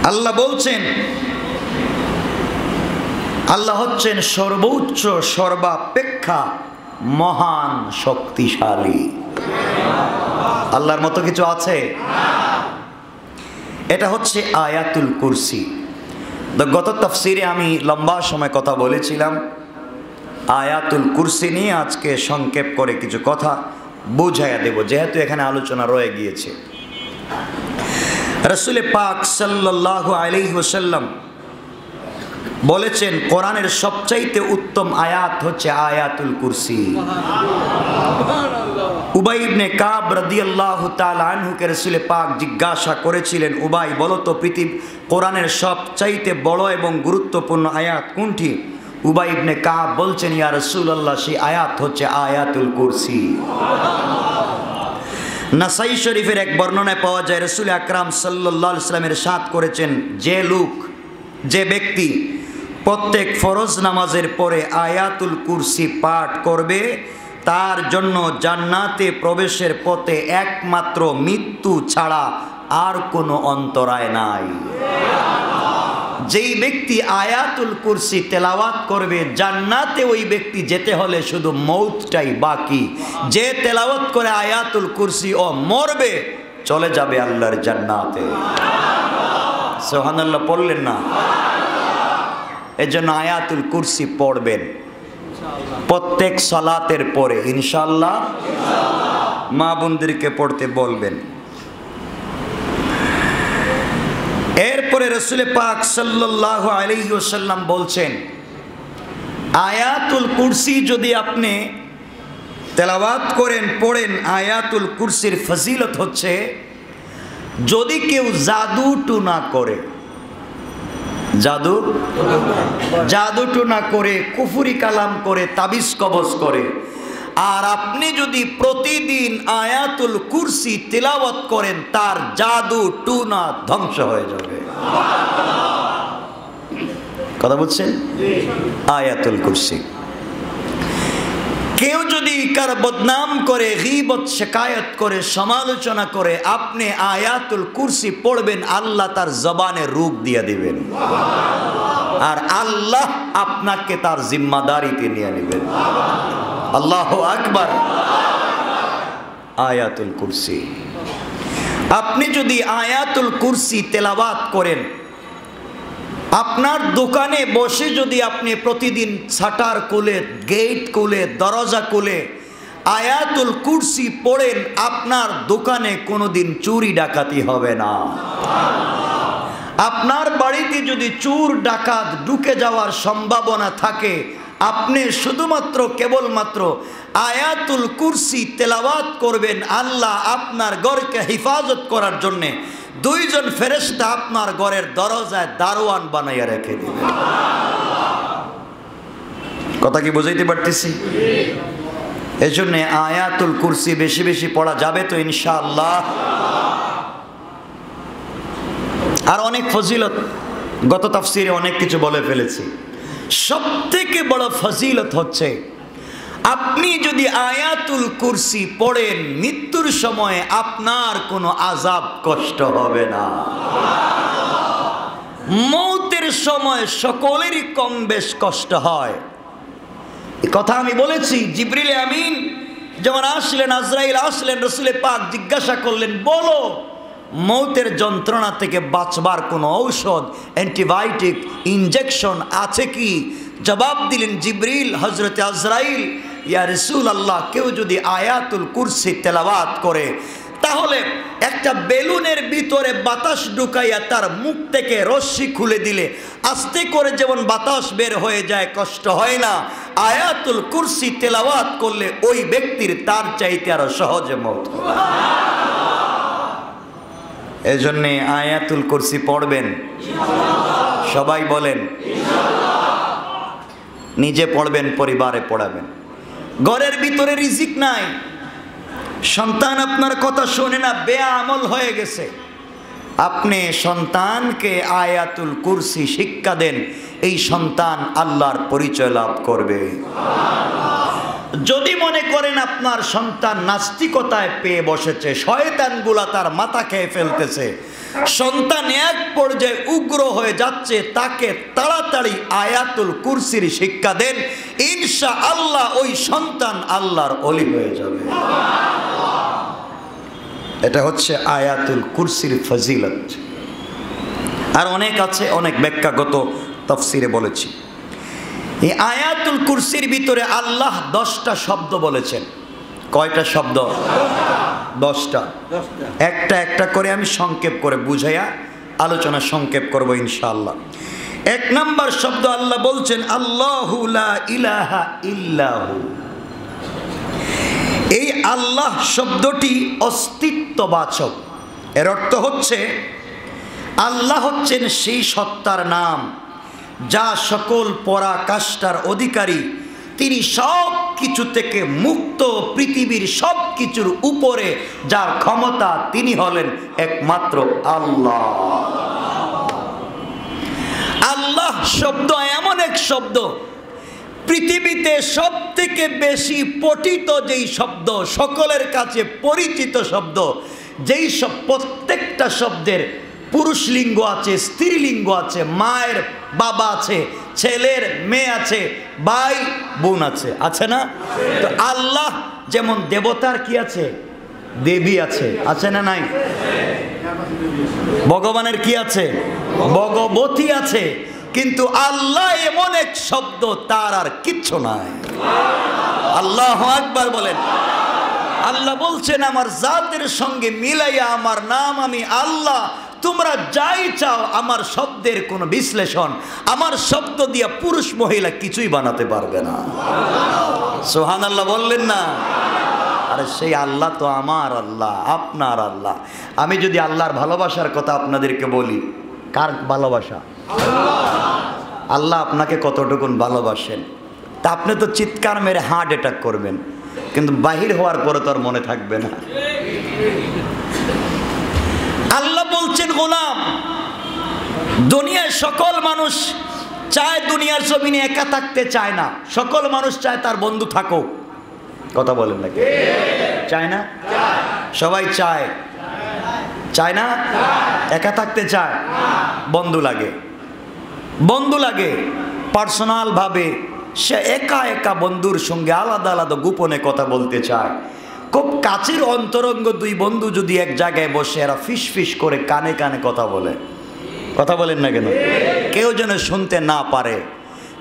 আল্লাহ বলছেন, আল্লাহ হচ্ছেন সর্বোচ্চ সর্বাপেক্ষা মহান শক্তিশালী। আল্লাহর মতো কিছু আছে? এটা হচ্ছে আয়াতুল কুরসি। গত তাফসিরে আমি লম্বা সময় কথা বলেছিলাম আয়াতুল কুরসি নিয়ে। আজকে সংক্ষেপ করে কিছু কথা বুঝাইয়া দেব, যেহেতু এখানে আলোচনা রয়ে গিয়েছে। রাসূল পাক সাল্লাল্লাহু আলাইহি ওয়াসাল্লাম বলেছেন, কোরআনের সবচাইতে উত্তম আয়াত হচ্ছে আয়াতুল কুরসি। উবাই ইবনে কাব রাদিয়াল্লাহু তাআলা আনহুকে রাসূল পাক জিজ্ঞাসা করেছিলেন, উবাই বলো তো কোরআনের সবচাইতে বড় এবং গুরুত্বপূর্ণ আয়াত কোনটি? উবাই ইবনে কাব বলছেন, ইয়া রাসূলুল্লাহ, সেই আয়াত হচ্ছে আয়াতুল কুরসি। নাসাই শরীফের এক বর্ণনায় পাওয়া যায়, রাসূল আকরাম সাল্লাল্লাহু আলাইহি ওয়াসাল্লাম ইরশাদ করেছেন, যে ব্যক্তি প্রত্যেক ফরজ নামাজের পরে আয়াতুল কুরসি পাঠ করবে তার জন্য জান্নাতে প্রবেশের পথে একমাত্র মৃত্যু ছাড়া আর কোনো অন্তরায় নাই। যেই ব্যক্তি আয়াতুল কুরসি তেলাওয়াত করবে জান্নাতে ওই ব্যক্তি যেতে হলে শুধু মৌতটাই বাকি। যে তেলাওয়াত করে আয়াতুল কুরসি ও মরবে, চলে যাবে আল্লাহর জান্নাতে। সুবহানাল্লাহ পড়লেন না? এজন্য আয়াতুল কুরসি পড়বেন প্রত্যেক সালাতের পরে ইনশাআল্লাহ। মা বোনদেরকে পড়তে বলবেন। এরপরে রাসূল পাক সাল্লাল্লাহু আলাইহি ওয়াসাল্লাম বলছেন, আয়াতুল কুরসি যদি আপনি তেলাওয়াত করেন, পড়েন, আয়াতুল কুরসির ফজিলত হচ্ছে, যদি কেউ জাদু টুনা করে, জাদু টুনা করে, কুফরি কালাম করে, তাবিজ কবজ করে, আর আপনি যদি প্রতিদিন আয়াতুল কুরসি তিলাওয়াত করেন, তার জাদু টুনা ধ্বংস হয়ে যাবে। কথা বলছেন? আয়াতুল কুরসি। কেউ যদি কার বদনাম করে, গীবত শিকায়ত করে, সমালোচনা করে, আপনি আয়াতুল কুরসি পড়বেন, আল্লাহ তার জবানে রূপ দিয়ে দিবেন, আর আল্লাহ আপনাকে তার জিম্মাদারিতে নিয়ে নেবেন। আল্লাহু আকবার। আয়াতুল কুরসি। আপনি যদি আয়াতুল কুরসি তেলাওয়াত করেন, আপনার দোকানে বসে যদি আপনি প্রতিদিন শাটার খুলে, গেট খুলে, দরজা খুলে আয়াতুল কুরসি পড়েন, আপনার দোকানে কোনোদিন চুরি ডাকাতি হবে না। আপনার বাড়িতে যদি চোর ডাকাত ঢুকে যাওয়ার সম্ভাবনা থাকে, আপনি শুধুমাত্র কেবলমাত্র আয়াতুল কুরসি তেলাওয়াত করবেন, আল্লাহ আপনার ঘরকে হেফাজত করার জন্যে দুইজন ফেরেশতা আপনার ঘরের দরজায় দারোয়ান বানাইয়া রেখে দিবে। কথা কি বুঝাইতে পারতেছি? এই জন্য আয়াতুল কুরসি বেশি বেশি পড়া যাবে তো ইনশাআল্লাহ। আর অনেক ফজিলত, গত তাফসিরে অনেক কিছু বলে ফেলেছি। সবথেকে বড় ফজিলত হচ্ছে, আপনি যদি আয়াতুল কুরসি পড়েন, মৃত্যুর সময় আপনার কোনো আযাব কষ্ট হবে না। মৌতের সময় সকলেরই কম বেশ কষ্ট হয়। এই কথা আমি বলেছি। জিবরিল আমিন যখন আসলেন, আজরাইল আসলেন, রাসূল পাক জিজ্ঞাসা করলেন, বলো মৌতের যন্ত্রণা থেকে বাঁচবার কোনো ঔষধ, অ্যান্টিবায়োটিক, ইনজেকশন আছে কি? জবাব দিলেন জিবরিল, হযরত আজরাইল, ইয়া রাসূলুল্লাহ, কেউ যদি আয়াতুল কুরসি তেলাওয়াত করে, তাহলে একটা বেলুনের ভিতরে বাতাস ঢুকাইয়া তার মুখ থেকে রশ্মি খুলে দিলে আস্তে করে যেমন বাতাস বের হয়ে যায়, কষ্ট হয় না। আয়াতুল কুরসি তেলাওয়াত করলে ওই ব্যক্তির তার চাইতে আরো সহজে মওত হবে। এজন্যে আয়াতুল কুরসি পড়বেন। সবাই বলেন নিজে পড়বেন, পরিবারে পড়াবেন। ঘরের ভিতরে রিজিক নাই, সন্তান আপনার কথা শোনে না, বেআমল হয়ে গেছে, আপনি সন্তানকে আয়াতুল কুরসি শিক্ষা দেন, এই সন্তান আল্লাহর পরিচয় লাভ করবে। যদি মনে করেন আপনার সন্তান নাস্তিকতায় পেয়ে বসেছে, শয়তানগুলা তার মাথা খেয়ে ফেলতেছে, সন্তান এক পর্যায়ে উগ্র হয়ে যাচ্ছে, তাকে তাড়াতাড়ি আয়াতুল কুরসির শিক্ষা দেন, ইনশাআল্লাহ ওই সন্তান আল্লাহর ওলি হয়ে যাবে। এটা হচ্ছে আয়াতুল কুরসির ফজিলত। আর অনেক আছে, অনেক ব্যাখ্যাগত তাফসিরে বলেছি। এই আয়াতুল কুরসির ভিতরে আল্লাহ 10টা শব্দ বলেছেন। কয়টা শব্দ? 10টা। একটা একটা করে আমি সংক্ষেপ করে বুঝাইয়া আলোচনা সংক্ষেপ করব ইনশাআল্লাহ। 1 নম্বর শব্দ আল্লাহ বলছেন আল্লাহু লা ইলাহা ইল্লাহু। এই আল্লাহ শব্দটি অস্তিত্ববাচক। এর অর্থ হচ্ছে আল্লাহ হচ্ছেন সেই সত্তার নাম যা সকল পরাকাষ্ঠার অধিকারী। তিনি সব কিছু থেকে মুক্ত, পৃথিবীর সব কিছুর উপরে যার ক্ষমতা, তিনি হলেন একমাত্র আল্লাহ। আল্লাহ শব্দ এমন এক শব্দ, পৃথিবীতে সব থেকে বেশি পঠিত যেই শব্দ, সকলের কাছে পরিচিত শব্দ, যেই সব প্রত্যেকটা শব্দের পুরুষ লিঙ্গ আছে, স্ত্রীলিঙ্গ আছে, মায়ের বাবা আছে, ছেলের মেয়ে আছে, ভাই বোন আছে, আছে না? তো আল্লাহ যেমন দেবতার কি আছে? দেবী আছে, আছে না নাই? ভগবানের কি আছে? ভগবতী আছে। কিন্তু আল্লাহ এমন এক শব্দ, তার আর কিচ্ছু নাই। আল্লাহু আকবার বলেন। আল্লাহ বলছেন আমার জাতের সঙ্গে মিলাইয়া আমার নাম আমি আল্লাহ। তোমরা যাই চাও, আমার শব্দের কোনো বিশ্লেষণ, আমার শব্দ দিয়া পুরুষ মহিলা কিছুই বানাতে পারবে না। সুবহানাল্লাহ বললেন না? আরে সেই আল্লাহ তো আমার আল্লাহ, আপনার আল্লাহ। আমি যদি আল্লাহর ভালোবাসার কথা আপনাদেরকে বলি, কার ভালোবাসা? আল্লাহ আপনাকে কতটুকুন ভালোবাসেন তা আপনি তো চিৎকার মেরে হার্ট অ্যাটাক করবেন, কিন্তু বাহির হওয়ার পরে তো আর মনে থাকবে না। আল্লাহ বলছেন গোলাম, দুনিয়ার সকল মানুষ চায় দুনিয়ার জমিনে একা থাকতে চায় না। সকল মানুষ চায় তার বন্ধু থাকুক। কথা বলেন নাকি? চায় না? সবাই চায়, চায় না? একা থাকতে চায়? বন্ধু লাগে, বন্ধু লাগে পার্সোনাল ভাবে। সে একা একা বন্ধুর সঙ্গে আলাদা আলাদা গোপনে কথা বলতে চায়। খুব কাছের অন্তরঙ্গ দুই বন্ধু যদি এক জায়গায় বসে এরা ফিস ফিস করে কানে কানে কথা বলে, কথা বলেন না কেন? কেউ যেন শুনতে না পারে।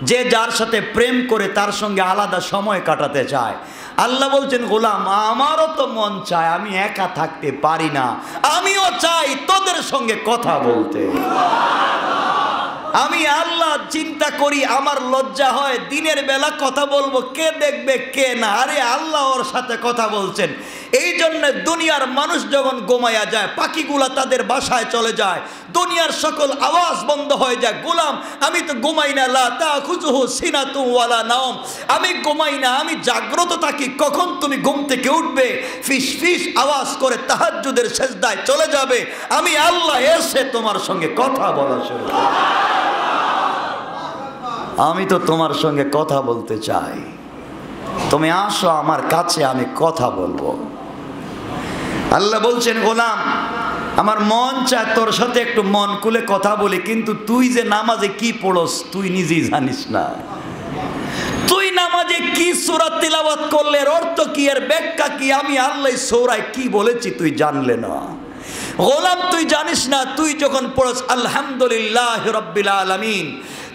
যে যার সাথে প্রেম করে তার সঙ্গে আলাদা সময় কাটাতে চায়। আল্লাহ বলছেন গোলাম, আমারও তো মন চায়, আমি একা থাকতে পারি না, আমিও চাই তোদের সঙ্গে কথা বলতে। আমি আল্লাহ চিন্তা করি, আমার লজ্জা হয় দিনের বেলা কথা বলবো, কে দেখবে কে না। আরে আল্লাহ ওর সাথে কথা বলছেন। এই জন্য দুনিয়ার মানুষ যখন ঘুমায়া যায়, পাখিগুলা তাদের বাসায় চলে যায়, দুনিয়ার সকল আওয়াজ বন্ধ হয়ে যায়। গোলাম, আমি তো ঘুমাই না, লা তাখুযুহু সিনাতুন ওয়ালা নাওম। আমি ঘুমাই না, আমি জাগ্রত থাকি। কখন তুমি ঘুম থেকে উঠবে, ফিস ফিস আওয়াজ করে তাহাজ্জুদের সেজদায় চলে যাবে, আমি আল্লাহ এসে তোমার সঙ্গে কথা বলা শুরু করব। আমি তো তোমার সঙ্গে কথা বলতে চাই, তুমি আসো আমার কাছে, আমি কথা বলবো। আল্লাহ বলছেন গোলাম, আমার মন চায় তোর সাথে একটু মন খুলে কথা বলি, কিন্তু তুই যে নামাজে কি পড়স তুই নিজেই জানিস না। তুই নামাজে কি সূরা তিলাওয়াত করলে, এর অর্থ কি, এর ব্যাখ্যা কি, আমি আল্লাহ সূরায় কি বলেছি তুই জানলে না। গোলাম তুই জানিস না, তুই যখন পড়স আলহামদুলিল্লাহ রাব্বিল আলামিন,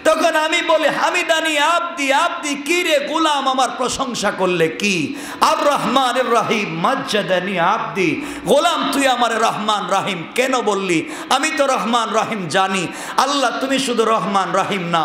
তখন আমি বলি হামিদানি আব্দি। আব্দি কি রে গোলাম, আমার প্রশংসা করলে কি? আর রহমানির রহিম মাজ্জাদানি আব্দি। গোলাম তুই আমার রহমান রাহিম কেন বললি? আমি তো রহমান রাহিম জানি। আল্লাহ তুমি শুধু রহমান রাহিম না,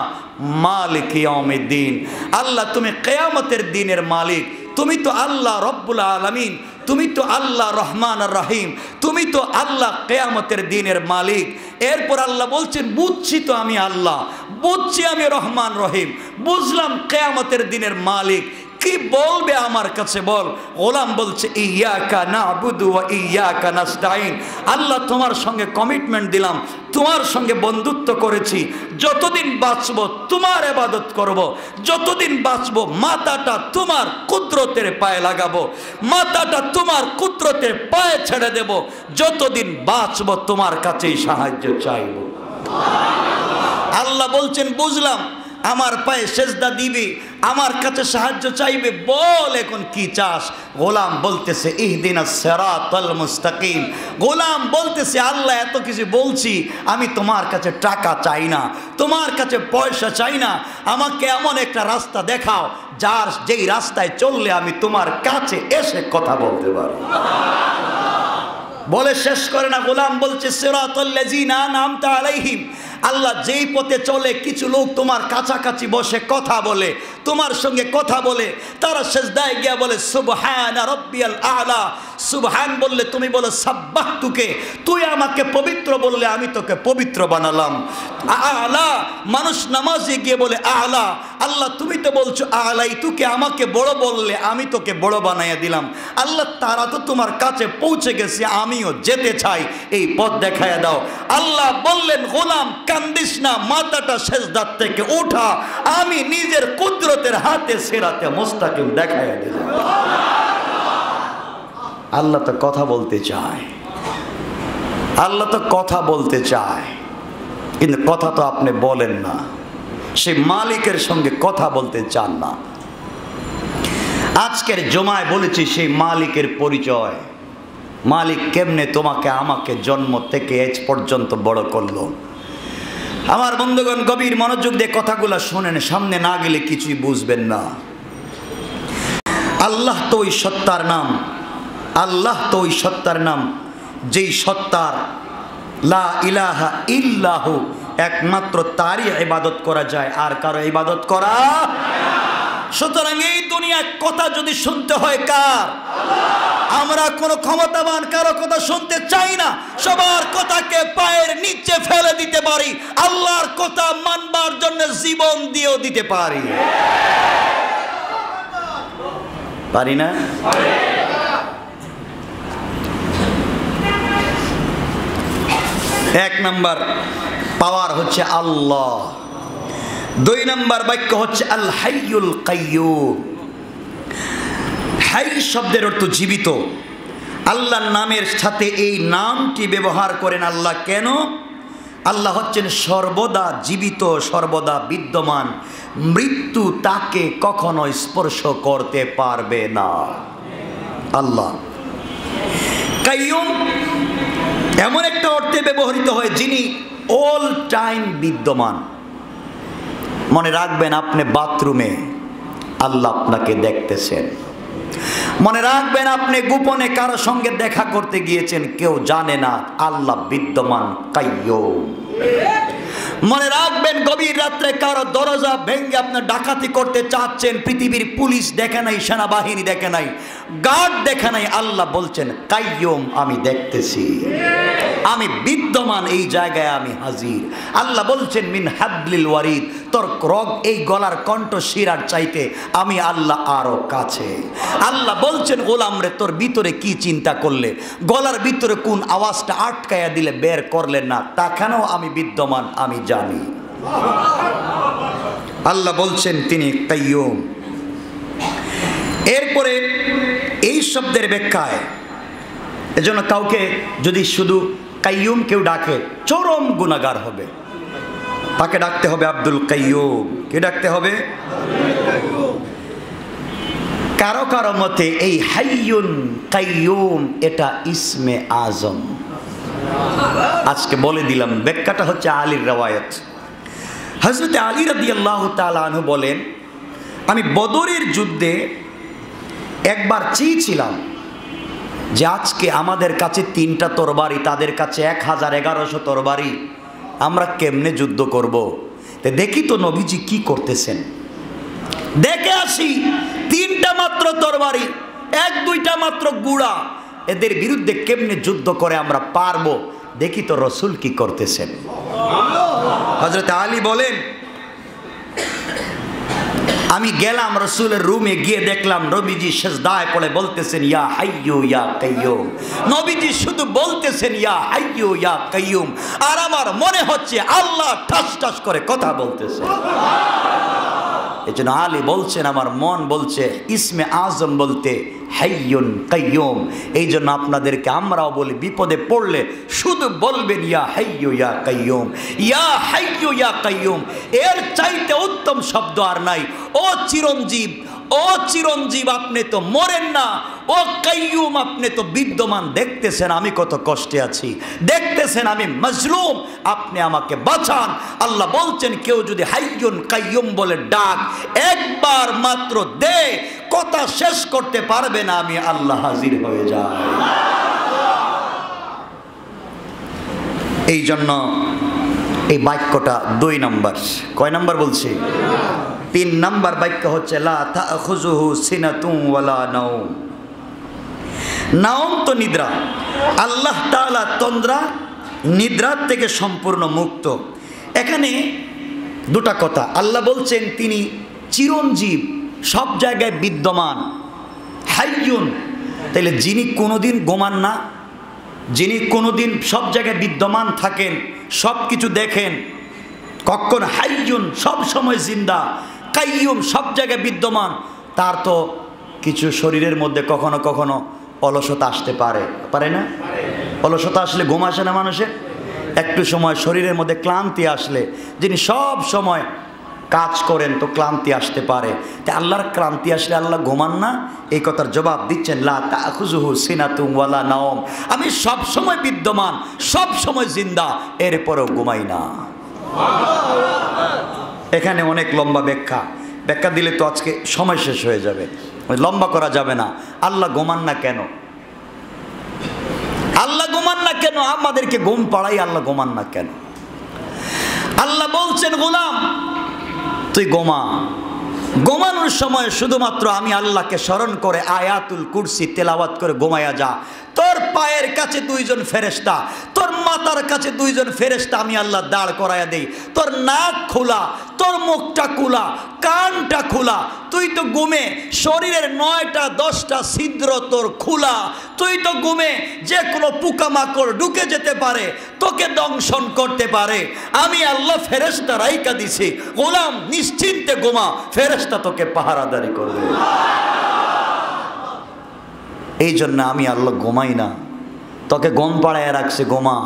মালিক ইয়াউমিদ্দিন। আল্লাহ তুমি কিয়ামতের দিনের মালিক। তুমি তো আল্লাহ রব্বুল আলামিন, তুমি তো আল্লাহ রহমান আর রহিম, তুমি তো আল্লাহ কিয়ামতের দিনের মালিক। এরপর আল্লাহ বলছেন, বুঝছি তো আমি আল্লাহ, বুঝছি আমি রহমান রহিম, বুঝলাম কিয়ামতের দিনের মালিক, কি বলবে আমার কাছে বল। গোলাম বলছে ইয়াকা নাবুদু ওয়া ইয়াকা নাস্তাইন, আল্লাহ তোমার সঙ্গে কমিটমেন্ট দিলাম, তোমার সঙ্গে বন্ধুত্ব করেছি, যতদিন বাঁচবো তোমার ইবাদত করব, যতদিন বাঁচবো মাথাটা তোমার কুদরতের পায়ে লাগাবো, মাথাটা তোমার কুদরতের পায়ে ছেড়ে দেব, যতদিন বাঁচবো তোমার কাছেই সাহায্য চাইব। আল্লাহ বলছেন বুঝলাম, আমার পায়ে সেজদা দিবে, আমার কাছে সাহায্য চাইবে, বল এখন কি চাস। গোলাম বলতেছে ইহদিনাস সিরাতাল মুস্তাকিম। গোলাম বলতেছে আল্লাহ এত কিছু বলছি, আমি তোমার কাছে টাকা চাই না, তোমার কাছে পয়সা চাই না, আমাকে এমন একটা রাস্তা দেখাও যেই রাস্তায় চললে আমি তোমার কাছে এসে কথা বলতে পারবো। বলে শেষ করে না, গোলাম বলছে সিরাতাল লাযিনা আনআমতা আলাইহিম, আল্লাহ যেই পথে চলে কিছু লোক তোমার কাছাকাছি বসে কথা বলে, তোমার সঙ্গে কথা বলে, তারা সিজদায় গিয়া বলে সুবহানা রাব্বিয়াল আ'লা। সুবহান বললে তুমি বলো সাব্বাহতুকে, তুই আমাকে পবিত্র বললে আমি তোকে পবিত্র বানালাম। আ'লা মানুষ নামাজে গিয়ে বলে আ'লা, আল্লাহ তুমি তো বলছো আ'লাই, তুকে আমাকে বড় বললে আমি তোকে বড় বানাইয়া দিলাম। আল্লাহ তারা তো তোমার কাছে পৌঁছে গেছে, আমিও যেতে চাই, এই পথ দেখাইয়া দাও। আল্লাহ বললেন গোলাম কান্দিস না, মাথাটা সেজদার থেকে উঠা, আমি নিজের কুদরতের হাতে সিরাতে মুস্তাকিম দেখাইয়া দিলাম। আল্লাহ তো কথা বলতে চায়, আল্লাহ তো কথা বলতে চায়, কিন্তু কথা তো আপনি বলেন না, সে মালিকের সঙ্গে কথা বলতে চান না। আজকের জমায় বলেছি সেই মালিকের পরিচয়, মালিক কেমনে তোমাকে আমাকে জন্ম থেকে আজ পর্যন্ত বড় করলো। আমার বন্ধুগণ গভীর মনোযোগ দিয়ে কথাগুলো শোনেন, সামনে না গেলে কিছুই বুঝবেন না। আল্লাহ তো ওই সত্তার নাম, আল্লাহ তো ওই সত্তার নাম যেই সত্তার লা ইলাহা ইল্লাহু, একমাত্র তারই ইবাদত করা যায়, আর কারো ইবাদত করা। সুতরাং এই দুনিয়ার কথা যদি শুনতে হয় কার? আমরা কোনো ক্ষমতাবান কারো কথা শুনতে চাই না, সবার কথাকে পায়ের নিচে ফেলে দিতে পারি, আল্লাহর কথা মানবার জন্য জীবন দিয়েও দিতে পারি, পারি না? এক নাম্বার পাওয়ার হচ্ছে আল্লাহ, দুই নাম্বার বাক্য হচ্ছে আল হাইয়ুল কাইয়্যুম। হাই শব্দের অর্থ জীবিত। আল্লাহর নামের সাথে এই নামটি ব্যবহার করেন আল্লাহ কেন? আল্লাহ হচ্ছেন সর্বদা জীবিত, সর্বদা বিদ্যমান, মৃত্যু তাকে কখনো স্পর্শ করতে পারবে না। আল্লাহ কাইয়্যুম এমন একটা অর্থে ব্যবহৃত হয় যিনি অল টাইম বিদ্যমান। মনে রাখবেন আপনি বাথরুমে, আল্লাহ আপনাকে দেখতেছেন। মনে রাখবেন আপনি গোপনে কারো সঙ্গে দেখা করতে গিয়েছেন, কেউ জানে না, আল্লাহ বিদ্যমান কাইয়্যুম। মনে রাখবেন গভীর রাত্রে কারো দরজা ভেঙে আপনি ডাকাতি করতে চাচ্ছেন, পৃথিবীর পুলিশ দেখে নাই, সেনাবাহিনী দেখে নাই, গার্ড দেখে নাই, আল্লাহ বলছেন কাইয়্যুম আমি দেখতেছি, আমি বিদ্যমান, এই জায়গায় আমি হাজির। আল্লাহ বলছেন মিন হাবলিল ওয়ারিদ, তোর রগ এই গলার কণ্ঠ শিরার চাইতে আমি আল্লাহ আরো কাছে। আল্লাহ বলছেন গোলাম রে তোর ভিতরে কি চিন্তা করলে, গলার ভিতরে কোন আওয়াজটা আটকায়া দিলে বের করলেন না, তা কেন আমি বিদ্যমান আমি জানি। আল্লাহ বলছেন তিনি কাইয়্যুম। এরপরে এই শব্দের ব্যাখ্যায়, এজন্য কাউকে যদি শুধু কাইয়্যুম কেউ ডাকে চরম গুনাহগার হবে, তাকে ডাকতে হবে আব্দুল কাইয়্যুম। কে ডাকতে হবে? কারো কারো মতে এই হাইয়ুন কাইয়্যুম এটা ইসমে আজম। আজকে বলে দিলাম, ব্যাখ্যাটা হচ্ছে আলীর রওয়ায়াত। হযরত আলী রাদিয়াল্লাহু তাআলা আনহু বলেন, আমি বদরের যুদ্ধে একবার চেয়েছিলাম যে আজকে আমাদের কাছে 3টা তরবারি, তাদের কাছে 1000-1100 তরবারি, আমরা কেমনে যুদ্ধ করব। দেখি তো নবীজি কি করতেছেন, দেখে আসি। 3টা মাত্র তরবারি, 1-2টা মাত্র গুড়া, এদের বিরুদ্ধে কেমনে যুদ্ধ করে আমরা পারবো, দেখি তো রসুল কি করতেছেন। হযরত আলী বলেন আমি গেলাম রসুলের রুমে, গিয়ে দেখলাম নবীজি সিজদায় পড়ে বলতেছেন ইয়া হাইয়ু ইয়া কাইয়ুম। নবীজি শুধু বলতেছেন ইয়া হাইয়ু ইয়া কাইয়ুম, আর আমার মনে হচ্ছে আল্লাহ ঠাস ঠাস করে কথা বলতেছে। এই জন্য আলী বলছেন আমার মন বলছে ইসমে আজম বলতে হাইয়ুন কাইয়ুম। এই জন্য আপনাদেরকে আমরাও বলি বিপদে পড়লে শুধু বলবেন ইয়া হাইয়ু ইয়া কাইয়ুম, ইয়া হাইয়ু ইয়া কাইয়ুম। এর চাইতে উত্তম শব্দ আর নাই। ও চিরঞ্জীব, ও চিরঞ্জীব আপনি তো মরেন না, ও কাইয়ুম আপনি তো বিদ্যমান। দেখতেছেন আমি কত কষ্টে আছি, দেখতেছেন আমি মজলুম, আপনি আমাকে বাঁচান। আল্লাহ বলছেন কেউ যদি হাইয়ুন কাইয়ুম বলে ডাক একবার মাত্র দে, কথা শেষ করতে পারবে না, আমি আল্লাহ হাজির হয়ে যাই। এই জন্য এই বাক্যটা 2 নম্বর। কয় নম্বর বলছি? 3 নম্বর বাক্য হচ্ছে লা তাখুযুহু সিনাতুন ওয়ালা নাওম। নাওম তো নিদ্রা, আল্লাহ তাআলা তন্দ্রা নিদ্রার থেকে সম্পূর্ণ মুক্ত। এখানে 2টা কথা। আল্লাহ বলছেন তিনি চিরঞ্জীব, সব জায়গায় বিদ্যমান, হাইয়ুন। তাহলে যিনি কোনোদিন ঘুমান না, যিনি কোনোদিন সব জায়গায় বিদ্যমান থাকেন, সব কিছু দেখেন, কখন হাইয়ুন সব সময় জিন্দা, কাইয়ুম সব জায়গায় বিদ্যমান, তার তো কিছু শরীরের মধ্যে কখনো কখনো অলসতা আসতে পারে, পারে না? অলসতা আসলে ঘুম আসে না মানুষের? একটু সময় শরীরের মধ্যে ক্লান্তি আসলে, যিনি সব সময় কাজ করেন তো ক্লান্তি আসতে পারে। তাই আল্লাহর ক্লান্তি আসলে আল্লাহ ঘুমান না, এই কথার জবাব দিচ্ছেন লা তাখুযুহু সিনাতুন ওয়ালা নাওম। আমি সব সময় বিদ্যমান, সব সময় জিন্দা, এরপরেও ঘুমাই না। এখানে অনেক লম্বা ব্যাখ্যা দিলে তো আজকে সময় শেষ হয়ে যাবে, লম্বা করা যাবে না। আল্লাহ ঘুমান না কেন? আল্লাহ ঘুমান না কেন? আমাদেরকে ঘুম পাড়াই, আল্লাহ ঘুমান না কেন? আল্লাহ বলছেন গোলাম তুই ঘুমা, ঘুমানোর সময় শুধুমাত্র আমি আল্লাহকে স্মরণ করে আয়াতুল কুরসি তেলাওয়াত করে ঘুমায়া যা। তোর পায়ের কাছে 2 জন ফেরেশতা, তোর মাথার কাছে 2 জন ফেরেশতা আমি আল্লাহ দাঁড় করাইয়া দেই। তোর নাক খোলা, তোর মুখটা খোলা, কানটা খোলা, তুই তো ঘুমে, শরীরের 9টা 10টা ছিদ্র তোর খোলা, তুই তো ঘুমে যে কোনো পোকামাকড় ঢুকে যেতে পারে, তোকে দংশন করতে পারে। আমি আল্লাহ ফেরেশতা রাইকা দিছি, গোলাম নিশ্চিন্তে ঘুমা, ফেরেশতা তোকে পাহারাদারি করবে। এই জন্য আমি আল্লাহ ঘুমাই না, তোকে ঘুম পাড়ায় রাখছে, ঘুমা।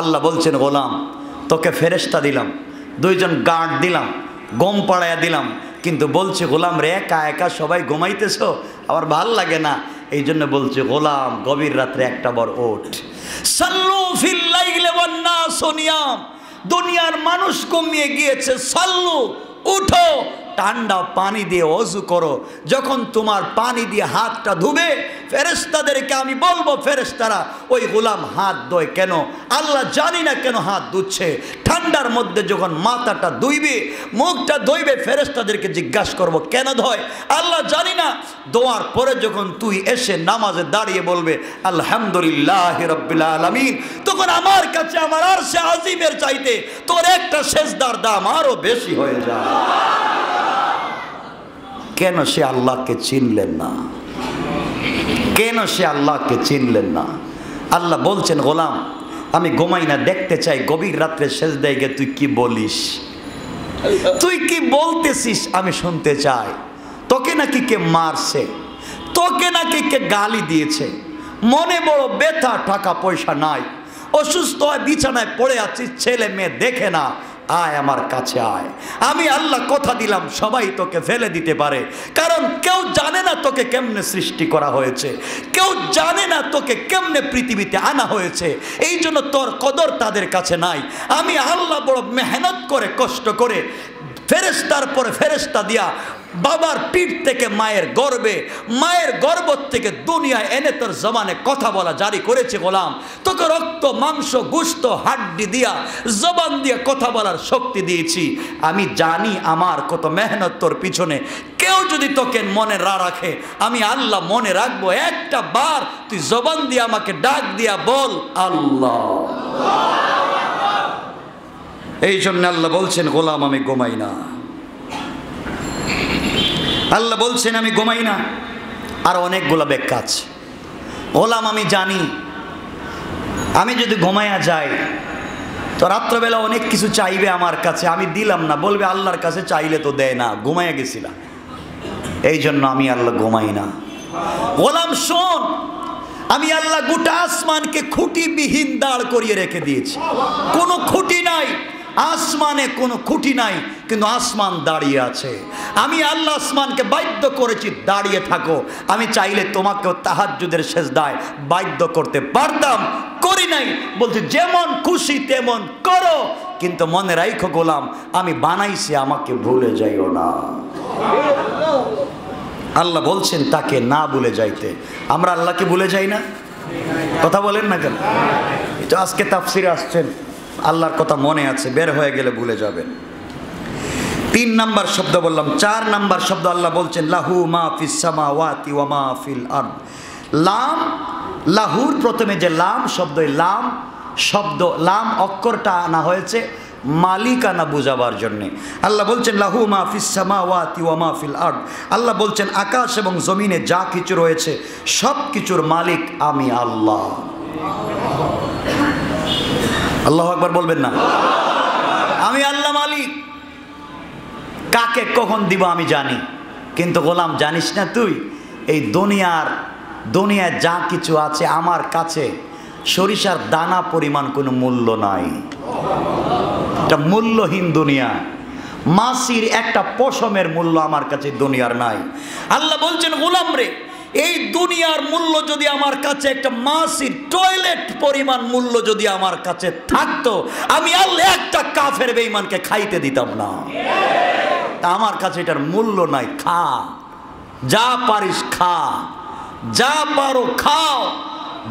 আল্লাহ বলছেন গোলাম তোকে ফেরেশতা দিলাম, 2 জন গার্ড দিলাম, ঘুম পাড়াইয়া দিলাম, কিন্তু বলছে গোলাম রে একা একা সবাই ঘুমাইতেছ, আমার ভাল লাগে না। এই জন্য বলছে গোলাম গভীর রাত্রে একটা বার ওঠ। সাল্লু ফিল লাইলি ওয়ান নাসু নিয়াম। দুনিয়ার মানুষ ঘুমিয়ে গিয়েছে, সাল্লু উঠো, ঠান্ডা পানি দিয়ে ওযু করো। যখন তোমার পানি দিয়ে হাতটা ধুবে, ফেরেশতাদেরকে আমি বলবো ফেরেশতারা ওই গোলাম হাত ধোয় কেন? আল্লাহ জানি না কেন হাত ধুচ্ছে। ঠান্ডার মধ্যে যখন মাথাটা ধুইবে, মুখটা ধুইবে, ফেরেশতাদেরকে জিজ্ঞাসা করব কেন ধোয়? আল্লাহ জানি না। দোয়ার পরে যখন তুই এসে নামাজে দাঁড়িয়ে বলবে আলহামদুলিল্লাহি রাব্বিল আলামিন, তখন আমার কাছে আমার আরশে আজিমের চাইতে তোর একটা সেজদার দাম আরো বেশি হয়ে যায়। কেন সে আল্লাহকে চিনলেন না? কেন সে আল্লাহকে চিনলেন না? আল্লাহ বলছেন গোলাম আমি ঘুমাই না, দেখতে চাই গভীর রাত্রে সেজদায় গিয়ে তুই কি বলিস, তুই কি বলতেছিস আমি শুনতে চাই। তোকে নাকি কে মারছে, তোকে নাকি কে গালি দিয়েছে, মনে বড় ব্যথা, টাকা পয়সা নাই, অসুস্থ হয় বিছানায় পড়ে আছিস, ছেলে মেয়ে দেখে না, আয় আমার কাছে আয়। আমি আল্লাহ কথা দিলাম সবাই তোকে ফেলে দিতে পারে, কারণ কেউ জানে না তোকে কেমনে সৃষ্টি করা হয়েছে, কেউ জানে না তোকে কেমনে পৃথিবীতে আনা হয়েছে। এই জন্য তোর কদর তাদের কাছে নাই। আমি আল্লাহ বড় মেহনত করে কষ্ট করে ফেরেশতার পরে ফেরেশতা দিয়া বাবার পিঠ থেকে মায়ের গর্ভে, মায়ের গর্ভ থেকে দুনিয়ায় এনে তোর জবানে কথা বলা জারি করেছে গোলাম। তোকে রক্ত মাংস গোশত হাড্ডি দিয়া জবান দিয়ে কথা বলার শক্তি দিয়েছি। আমি জানি আমার কত মেহনত তোর পিছনে। কেউ যদি তোকে মনে রাখে, আমি আল্লাহ মনে রাখবো। একটা বার তুই জবান দিয়ে আমাকে ডাক দিয়া বল আল্লাহ। এই জন্য আল্লাহ বলছেন গোলাম আমি ঘুমাই না। আল্লাহ বলছেন আমি ঘুমাই না। আর অনেকগুলো ব্যাখ্যা আছে। গোলাম আমি জানি আমি যদি ঘুমাইয়া যাই তো রাত্রবেলা অনেক কিছু চাইবে আমার কাছে, আমি দিলাম না, বলবে আল্লাহর কাছে চাইলে তো দেয় না, ঘুমাইয়া গেছিলাম, এই জন্য আমি আল্লাহ ঘুমাই না। গোলাম শোন, আমি আল্লাহ গোটা আসমানকে খুঁটিবিহীন দাঁড় করিয়ে রেখে দিয়েছি, কোনো খুঁটি নাই, আসমানে কোনো খুঁটি নাই, কিন্তু আসমান দাঁড়িয়ে আছে। আমি আল্লাহ আসমানকে বাধ্য করেছি দাঁড়িয়ে থাকো। আমি চাইলে তোমাকেও তাহাজ্জুদের সেজদায় বাধ্য করতে পারতাম, করি নাই। বলছে যেমন খুশি তেমন করো, কিন্তু মনে রাখো গোলাম আমি বানাইছি, আমাকে ভুলে যাইও না। আল্লাহ বলছেন তাকে না ভুলে যাইতে। আমরা আল্লাহকে ভুলে যাই না? কথা বলেন না কেন? এটা আজকে তাফসিরে আসছেন, আল্লাহর কথা মনে আছে, বের হয়ে গেলে ভুলে যাবেন। 3 নাম্বার শব্দ বললাম। 4 নাম্বার শব্দ আল্লাহ বলছেন লাহু মা ফিস সামাওয়াতি ওয়া মা ফিল আরদ। লাম, লাহুর প্রথমে যে লাম শব্দ, লাম শব্দ, লাম অক্ষরটা আনা হয়েছে মালিকানা বুঝাবার জন্যে। আল্লাহ বলছেন লাহু মা ফিস সামাওয়াতি ওয়া মা ফিল আরদ। আল্লাহ বলছেন আকাশ এবং জমিনে যা কিছু রয়েছে সব কিছুর মালিক আমি আল্লাহ। আল্লাহু আকবার বলবেন না? আমি আল্লাহ মালিক। কাকে কখন দিব আমি জানি, কিন্তু গোলাম জানিস না তুই এই দুনিয়ায় যা কিছু আছে আমার কাছে সরিষার দানা পরিমাণ কোনো মূল্য নাই। এটা মূল্যহীন দুনিয়া। মাছির একটা পশমের মূল্য আমার কাছে দুনিয়ার নাই। আল্লাহ বলছেন গোলাম রে, এই দুনিয়ার মূল্য যদি আমার কাছে একটা মাছির টয়লেট পরিমাণ মূল্য যদি আমার কাছে থাকতো, আমি আল্লাহ একটা কাফের বেঈমানকে খাইতে দিতাম না। তা আমার কাছে এটার মূল্য নাই। খা, যা পারিস খা, যা পারো খাও,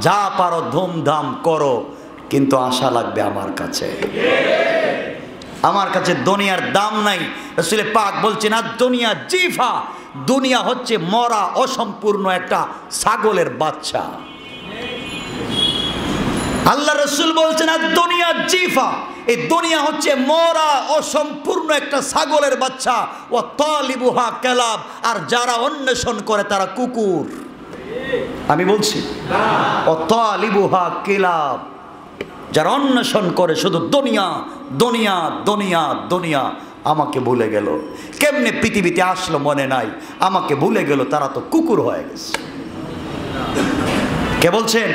যা পারো ধুমধাম করো, কিন্তু আশা লাগবে আমার কাছে। আমার কাছে দুনিয়ার দাম নাই। রাসূল পাক বলছেন আর দুনিয়া জিফা, দুনিয়া হচ্ছে মরা অসম্পূর্ণ একটা ছাগলের বাচ্চা। আল্লাহ রাসূল বলছেন আর দুনিয়া জিফা, এই দুনিয়া হচ্ছে মরা অসম্পূর্ণ একটা ছাগলের বাচ্চা। ও তালিবুহা কালাব, আর যারা অন্বেষণ করে তারা কুকুর। আমি বলছি ও তালিবুহা কালাব, যারা অন্বেষণ করে শুধু দুনিয়া দুনিয়া দুনিয়া দুনিয়া, আমাকে ভুলে গেল। কেমনে পৃথিবীতে আসলো মনে নাই, আমাকে ভুলে গেল, তারা তো কুকুর হয়ে গেছে। কে বলছেন?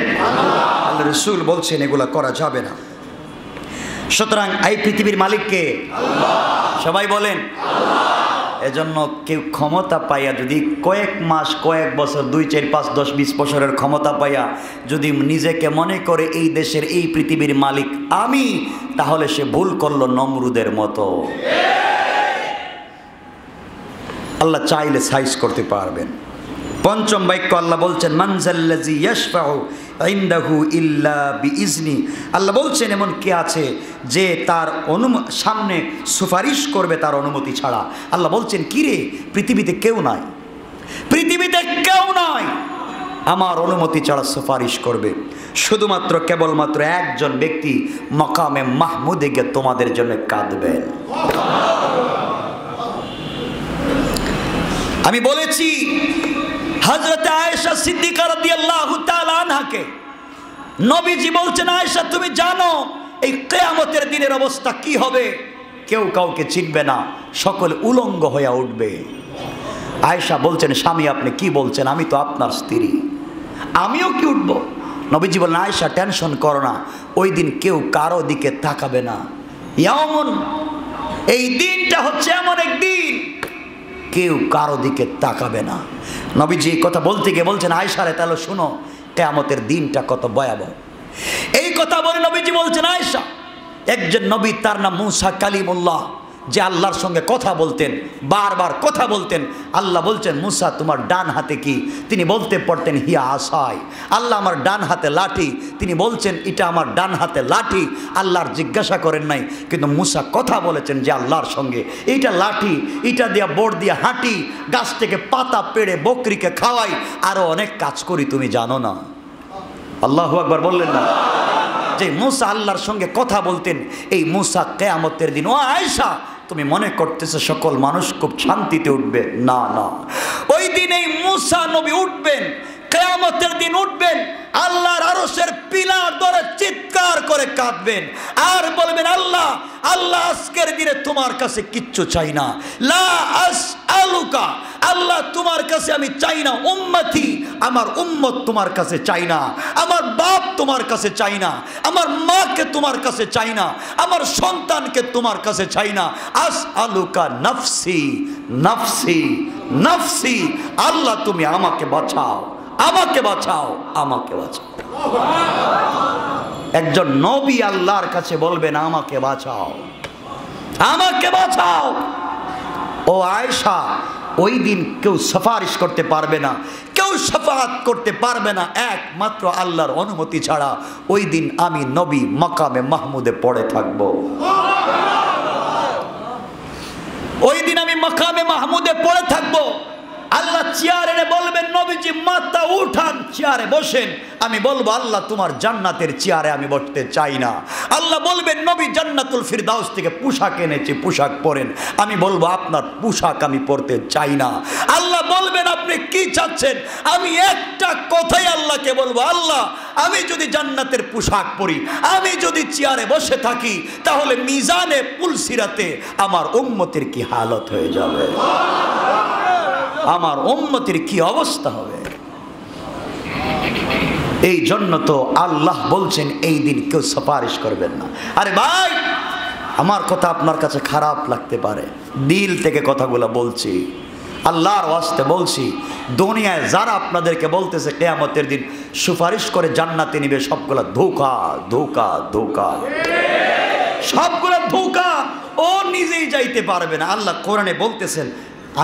আল্লাহ রাসূল বলছেন এগুলা করা যাবে না। সুতরাং এই পৃথিবীর মালিক কে? সবাই বলেন। এজন্য কেউ ক্ষমতা পাইয়া যদি কয়েক মাস, কয়েক বছর, 2, 4, 5, 10, 20 বছরের ক্ষমতা পাইয়া যদি নিজেকে মনে করে এই দেশের এই পৃথিবীর মালিক আমি, তাহলে সে ভুল করলো নমরুদের মতো। আল্লাহ চাইলে সাইজ করতে পারবেন। 5ম বাক্য আল্লাহ বলছেন মানজাল্লাযী ইয়াশফাউ ইনদাহু ইল্লা বিইজনি। আল্লাহ বলছেন এমন কে আছে যে তার সামনে সুপারিশ করবে তার অনুমতি ছাড়া। আল্লাহ বলছেন কি রে, পৃথিবীতে কেউ নাই, পৃথিবীতে কেউ নাই আমার অনুমতি ছাড়া সুপারিশ করবে। শুধুমাত্র কেবলমাত্র একজন ব্যক্তি মাকামে মাহমুদে গিয়ে তোমাদের জন্য কাঁদবেন। আমি বলেছি হযরত আয়েশা সিদ্দিকা রাদিয়াল্লাহু তাআলা আনহাকে নবীজি বলছেন আয়েশা তুমি জানো এই কিয়ামতের দিনের অবস্থা কি হবে? কেউ কাউকে চিনবে না, সকলে উলঙ্গ হয়ে উঠবে। আয়েশা বলছেন স্বামী আপনি কি বলছেন? আমি তো আপনার স্ত্রী, আমিও কি উঠবো? নবীজি বলেন আয়েশা টেনশন করো না, ওই দিন কেউ কারো দিকে তাকাবে না। ইয়াউমুন, এই দিনটা হচ্ছে এমন এক দিন কেউ কারো দিকে তাকাবে না। নবীজি কথা বলতে গিয়ে বলছেন আয়েশা রে তাহলে শুনো কিয়ামতের দিনটা কত ভয়াবহ। এই কথা বলে নবীজি বলছেন আয়েশা, একজন নবী তার নাম মুসা কালিমুল্লাহ, যে আল্লাহর সঙ্গে কথা বলতেন, বারবার কথা বলতেন। আল্লাহ বলছেন মুসা তোমার ডান হাতে কি? তিনি বলতে পারতেন হিয়া আসায়, আল্লাহ আমার ডান হাতে লাঠি। তিনি বলছেন এটা আমার ডান হাতে লাঠি। আল্লাহর জিজ্ঞাসা করেন নাই, কিন্তু মুসা কথা বলেছেন যে আল্লাহর সঙ্গে এইটা লাঠি, এটা দিয়া বোর্ড দিয়া হাঁটি, গাছ থেকে পাতা পেড়ে বকরিকে খাওয়াই, আরো অনেক কাজ করি তুমি জানো না। আল্লাহু আকবার বললেন না? যে মুসা আল্লাহর সঙ্গে কথা বলতেন, এই মুসা কিয়ামতের দিন, ও আয়েশা তুমি মনে করতেছো সকল মানুষ খুব শান্তিতে উঠবে, না না। ওই দিন এই মূসা নবী উঠবেন, কিয়ামতের দিন উঠবেন, আল্লাহর আরশের পিলার ধরে চিৎকার করে কাঁদবেন আর বলবেন, আল্লাহ আল্লাহ আজকের দিনে তোমার কাছে কিচ্ছু চাই না, লা আসআলুকা, আল্লাহ তোমার কাছে আমি চাই না উম্মতি, আমার উম্মত তোমার কাছে চাই না, আমার বাপ তোমার কাছে চাই না, আমার মাকে তোমার কাছে চাই না, আমার সন্তানকে তোমার কাছে চাই না, আসআলুকা নফসি নফসি নফসি, আল্লাহ তুমি আমাকে বাঁচাও, আমাকে বাঁচাও, আমাকে বাঁচাও। একজন নবী আল্লাহর কাছে বলবেন, আমাকে বাঁচাও, আমাকে বাঁচাও। ও আয়েশা, ওই দিন কেউ সুপারিশ করতে পারবে না, কেউ শাফাআত করতে পারবে না একমাত্র আল্লাহর অনুমতি ছাড়া। ওই দিন আমি নবী মাকামে মাহমুদে পড়ে থাকবো, ওই দিন আমি মাকামে মাহমুদে পড়ে থাকবো। আল্লাহ চেয়ারে বলবেন, নবীজি মাথা উঠান, চেয়ারে বসেন। আমি বলবো, আল্লাহ তোমার জান্নাতের চেয়ারে আমি বসতে চাই না। আল্লাহ বলবেন, নবী জান্নাতুল ফিরদাউস থেকে পোশাক এনেছি, পোশাক পরেন। আমি বলবো, আপনার পোশাক আমি পরতে চাই না। আল্লাহ বলবেন, আপনি কি চাচ্ছেন? আমি একটা কথাই আল্লাহকে বলবো, আল্লাহ আমি যদি জান্নাতের পোশাক পরি, আমি যদি চেয়ারে বসে থাকি, তাহলে মিজানে পুলসিরাতে আমার উম্মতের কি হালত হয়ে যাবে, আমার উম্মতের কি অবস্থা হবে। এই জন্য তো আল্লাহ বলছেন, এই দিন কেউ সুপারিশ করবেন না। আরে ভাই, আমার কথা আপনার কাছে খারাপ লাগতে পারে, দিল থেকে কথাগুলো বলছি, আল্লাহর ওয়াস্তে বলছি। দুনিয়ায় যারা আপনাদেরকে বলতেছে কিয়ামতের দিন সুপারিশ করে জান্নাতে নিবে, সবগুলা ধোঁকা ধোঁকা ধোঁকা, সবগুলা ধোঁকা। ও নিজেই যাইতে পারবে না। আল্লাহ কোরআনে বলতেছেন,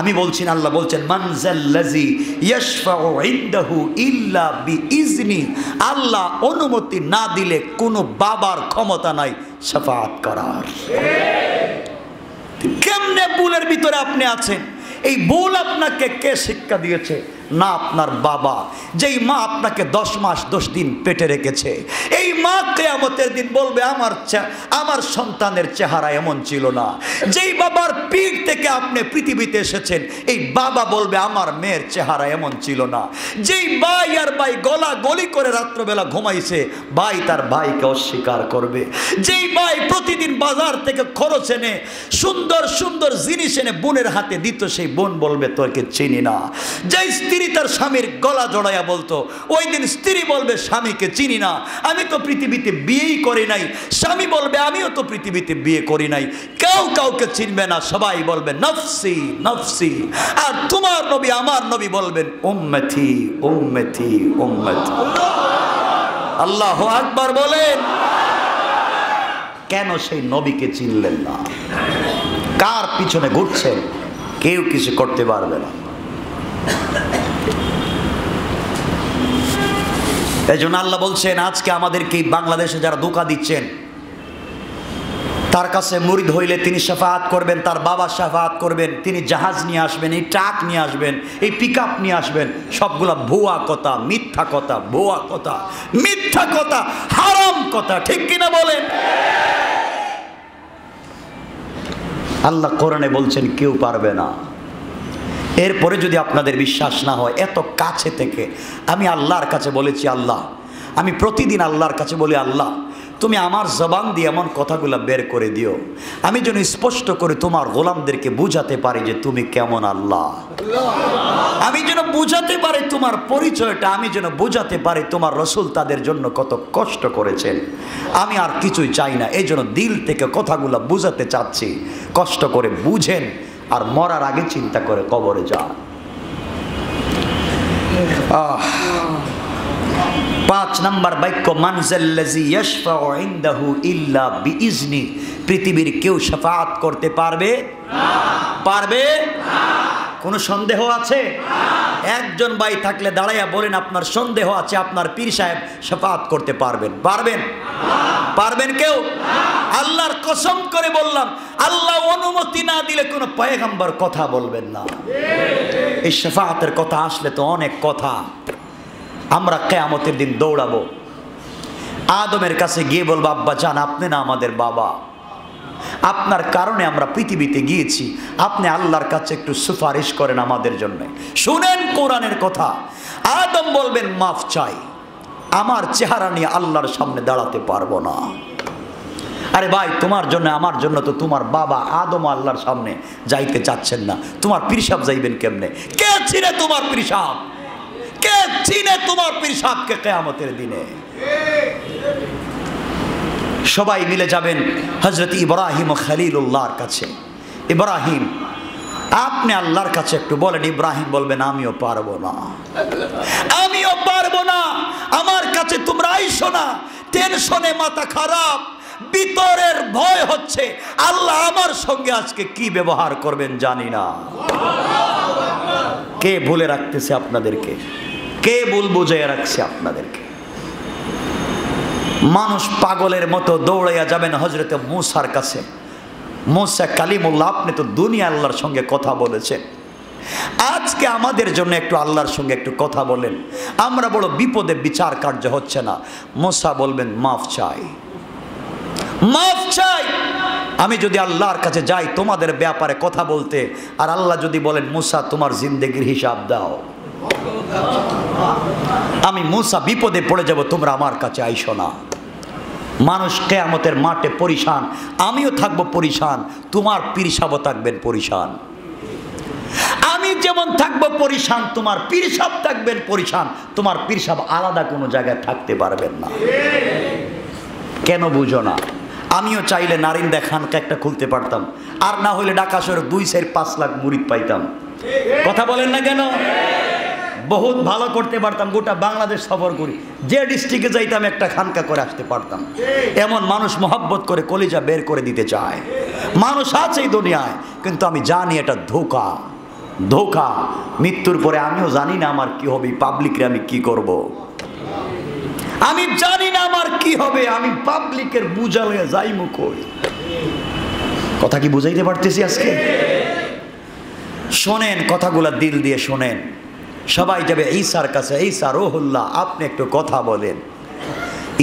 আমি বলছি না, আল্লাহ বলছেন, মানজাল্লাযী ইয়াশফাউ ইনদাহু ইল্লা বিইজনি, আল্লাহ অনুমতি না দিলে কোনো বাবার ক্ষমতা নাই শাফাআত করার। কেমনে ভুলের ভিতরে আপনি আছেন? এই ভুল আপনাকে কে শিক্ষা দিয়েছে? না আপনার বাবা, যেই মা আপনাকে 10 মাস 10 দিন পেটে রেখেছে। এই মা কিয়ামতের দিন বলবে, আমার সন্তানের চেহারা এমন ছিল না। যেই বাবার পিঠ থেকে আপনি পৃথিবীতে এসেছেন, এই বাবা বলবে, আমার মেয়ের চেহারা এমন ছিল না। যেই ভাই আর ভাই গলা গলি করে রাত্রবেলা ঘুমাইছে, ভাই তার ভাইকে অস্বীকার করবে। যেই ভাই প্রতিদিন বাজার থেকে খরচ এনে সুন্দর সুন্দর জিনিস এনে বোনের হাতে দিত, সেই বোন বলবে, তোকে চিনি না। যেই স্ত্রী তার স্বামীর গলা জড়াইয়া বলতো, ওই দিন স্ত্রী বলবে, স্বামীকে চিনি না, আমি তো পৃথিবীতে বিয়েই করি নাই। স্বামী বলবে, আমিও তো পৃথিবীতে বিয়ে করি নাই। কেউ কাউকে চিনবে না, সবাই বলবে নফসি নফসি। আর তোমার নবী আমার নবী বলবেন, উম্মতি উম্মতি উম্মতি। আল্লাহু আকবার বলেন। কেন সেই নবীকে চিনলেন না? কার পিছনে ঘুরছেন? কেউ কিছু করতে পারবে না। এই জন্য আল্লাহ বলছেন, আজকে আমাদেরকে বাংলাদেশে যারা ধোঁকা দিচ্ছেন, তার কাছে মুরিদ হইলে তিনি শাফাআত করবেন, তার বাবা শাফাআত করবেন, তিনি জাহাজ নিয়ে আসবেন, এই ট্রাক নিয়ে আসবেন, এই পিকআপ নিয়ে আসবেন, সবগুলা ভুয়া কথা, মিথ্যা কথা, ভুয়া কথা, মিথ্যা কথা, হারাম কথা, ঠিক কিনা বলেন? আল্লাহ কোরআনে বলছেন, কেউ পারবে না। এরপরে যদি আপনাদের বিশ্বাস না হয়, এত কাছে থেকে আমি আল্লাহর কাছে বলেছি, আল্লাহ আমি প্রতিদিন আল্লাহর কাছে বলি, আল্লাহ তুমি আমার জবান দিয়ে এমন কথাগুলো বের করে দিও, আমি যেন স্পষ্ট করে তোমার গোলামদেরকে বুঝাতে পারি যে তুমি কেমন আল্লাহ। আমি যেন বুঝাতে পারি তোমার পরিচয়টা, আমি যেন বুঝাতে পারি তোমার রসুল তাদের জন্য কত কষ্ট করেছেন। আমি আর কিছুই চাই না। এই জন্য দিল থেকে কথাগুলো বুঝাতে চাচ্ছি। কষ্ট করে বুঝেন, আর মরার আগে চিন্তা করে কবরে যান। 5 নম্বর বাক্য, মানজাল্লাযী ইয়াশফাউ ইনদাহু ইল্লা বিইজনি। পৃথিবীর কেউ শাফাআত করতে পারবে না, পারবে না। কোনো সন্দেহ আছে? একজন ভাই থাকলে দাঁড়াইয়া বলেন, আপনার সন্দেহ আছে, আপনার পীর সাহেব শাফাআত করতে পারবেন? পারবেন? পারবেন কেউ? আল্লাহর কসম করে বললাম, আল্লাহ অনুমতি না দিলে কোনো পয়গম্বর কথা বলবেন না। এই শাফাআতের কথা আসলে তো অনেক কথা। আমরা কিয়ামতের দিন দৌড়াবো, আদমের কাছে গিয়ে বলবো, আব্বা জান আপনি না আমাদের বাবা, আপনার কারণে আমরা পৃথিবীতে গিয়েছি, আপনি আল্লাহর কাছে একটু সুপারিশ করেন আমাদের জন্য। শুনেন কোরআনের কথা, আদম বলবেন মাফ চাই, আমার চেহারা নিয়ে আল্লাহর সামনে দাঁড়াতে পারবো না। আরে ভাই, তোমার জন্য আমার জন্য তো তোমার বাবা আদম আল্লাহর সামনে যাইতে চাচ্ছেন না, তোমার পিরসাব যাইবেন কেমনে? কে চিনে তোমার পিরসাব? কে চিনে তোমার পিরসাবকে কিয়ামতের দিনে? সবাই মিলে যাবেন হযরত ইব্রাহিম ও খলিলুল্লাহর কাছে। ইব্রাহিম, আপনি আল্লাহর কাছে একটু বলেন। ইব্রাহিম বলবেন আমিও পারবো না, আমিও পারবো না, আমার কাছে তোমরা আইসো না, টেনশনে মাথা খারাপ, ভিতরের ভয় হচ্ছে, আল্লাহ আমার সঙ্গে আজকে কি ব্যবহার করবেন জানি না। কে ভুলে রাখতেছে আপনাদেরকে? কে ভুল বুঝিয়ে রাখছে আপনাদেরকে? মানুষ পাগলের মতো দৌড়াইয়া যাবেন হযরত মূসার কাছে। মূসা কালিমুল্লাহ, আপনি তো দুনিয়া আল্লাহর সঙ্গে কথা বলেছেন, আজকে আমাদের জন্য একটু আল্লাহর সঙ্গে একটু কথা বলেন, আমরা বড় বিপদে, বিচার কার্য হচ্ছে না। মূসা বলবেন মাফ চাই, মাফ চাই। আমি যদি আল্লাহর কাছে যাই তোমাদের ব্যাপারে কথা বলতে, আর আল্লাহ যদি বলেন মূসা তোমার জিন্দেগির হিসাব দাও, আমি মূসা বিপদে পড়ে যাব, তোমরা আমার কাছে আইসো না। মানুষ কিয়ামতের মাঠে পরিশান, আমিও থাকবো পরিশান, তোমার পিরসাবও থাকবেন পরিশান। আমি যেমন থাকবো পরিশান, তোমার পিরসাব থাকবেন পরিশান। তোমার পিরসাব আলাদা কোনো জায়গায় থাকতে পারবেন না। কেন বুঝো না? আমিও চাইলে নারিন্দা খানকা একটা খুলতে পারতাম, আর না হলে ঢাকা শহরে 2-5 লাখ মুরিদ পাইতাম। কথা বলেন না কেন? বহুত ভালো করতে পারতাম, গোটা বাংলাদেশ সফর করি, যে ডিস্ট্রিক্টে যাইতাম একটা খানকা করে আসতে পারতাম। এমন মানুষ মহব্বত করে কলিজা বের করে দিতে চায়, মানুষ আছে এই দুনিয়ায়, কিন্তু আমি জানি এটা ধোঁকা, ধোঁকা। মৃত্যুর পরে আমিও জানি না আমার কি হবে, পাবলিকরে আমি কি করব, আমি জানি না আমার কি হবে, আমি পাবলিকের বুঝালে যাই মুখই। কথা কি বুঝাইতে পারতেছি আজকে? শোনেন কথাগুলা দিল দিয়ে শোনেন। সবাই যাবে ঈসার কাছে, ঈসা রুহুল্লাহ, আপনি একটু কথা বলেন।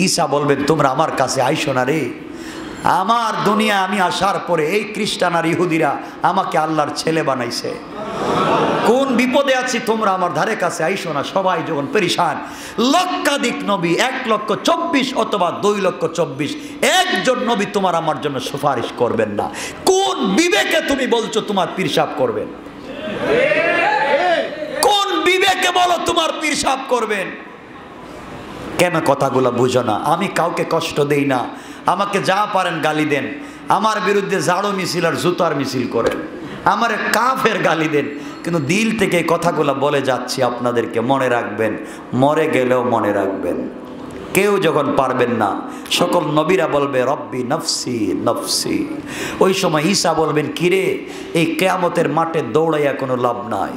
ঈসা বলবেন তোমরা আমার কাছে আইসো না রে, আমার দুনিয়া আমি আসার পরে এই খ্রিস্টান আর ইহুদিরা আমাকে আল্লাহর ছেলে বানাইছে, কোন বিপদে আছি, তোমরা আমার ধারে কাছে আইসো না। সবাই যখন পেরেশান, লক্ষাধিক নবী, 1,24,000 অথবা 2,24,000, একজন নবী তোমার আমার জন্য সুপারিশ করবেন না। কোন বিবেকে তুমি বলছো তোমার পিরসাব করবেন? কোন বিবেকে বলো তোমার পিরসাব করবেন? কেন কথাগুলো বুঝো না? আমি কাউকে কষ্ট দেই না, আমাকে যা পারেন গালি দেন, আমার বিরুদ্ধে ঝাড়ু মিছিল আর জুতার মিছিল করেন, আমার কাফের গালি দেন, কিন্তু দিল থেকে এই কথাগুলো বলে যাচ্ছি আপনাদেরকে, মনে রাখবেন, মরে গেলেও মনে রাখবেন। কেউ যখন পারবেন না, সকল নবীরা বলবে রব্বি নফসি নফসি। ওই সময় ঈসা বলবেন কিরে, এই কিয়ামতের মাঠে দৌড়াইয়া কোনো লাভ নাই।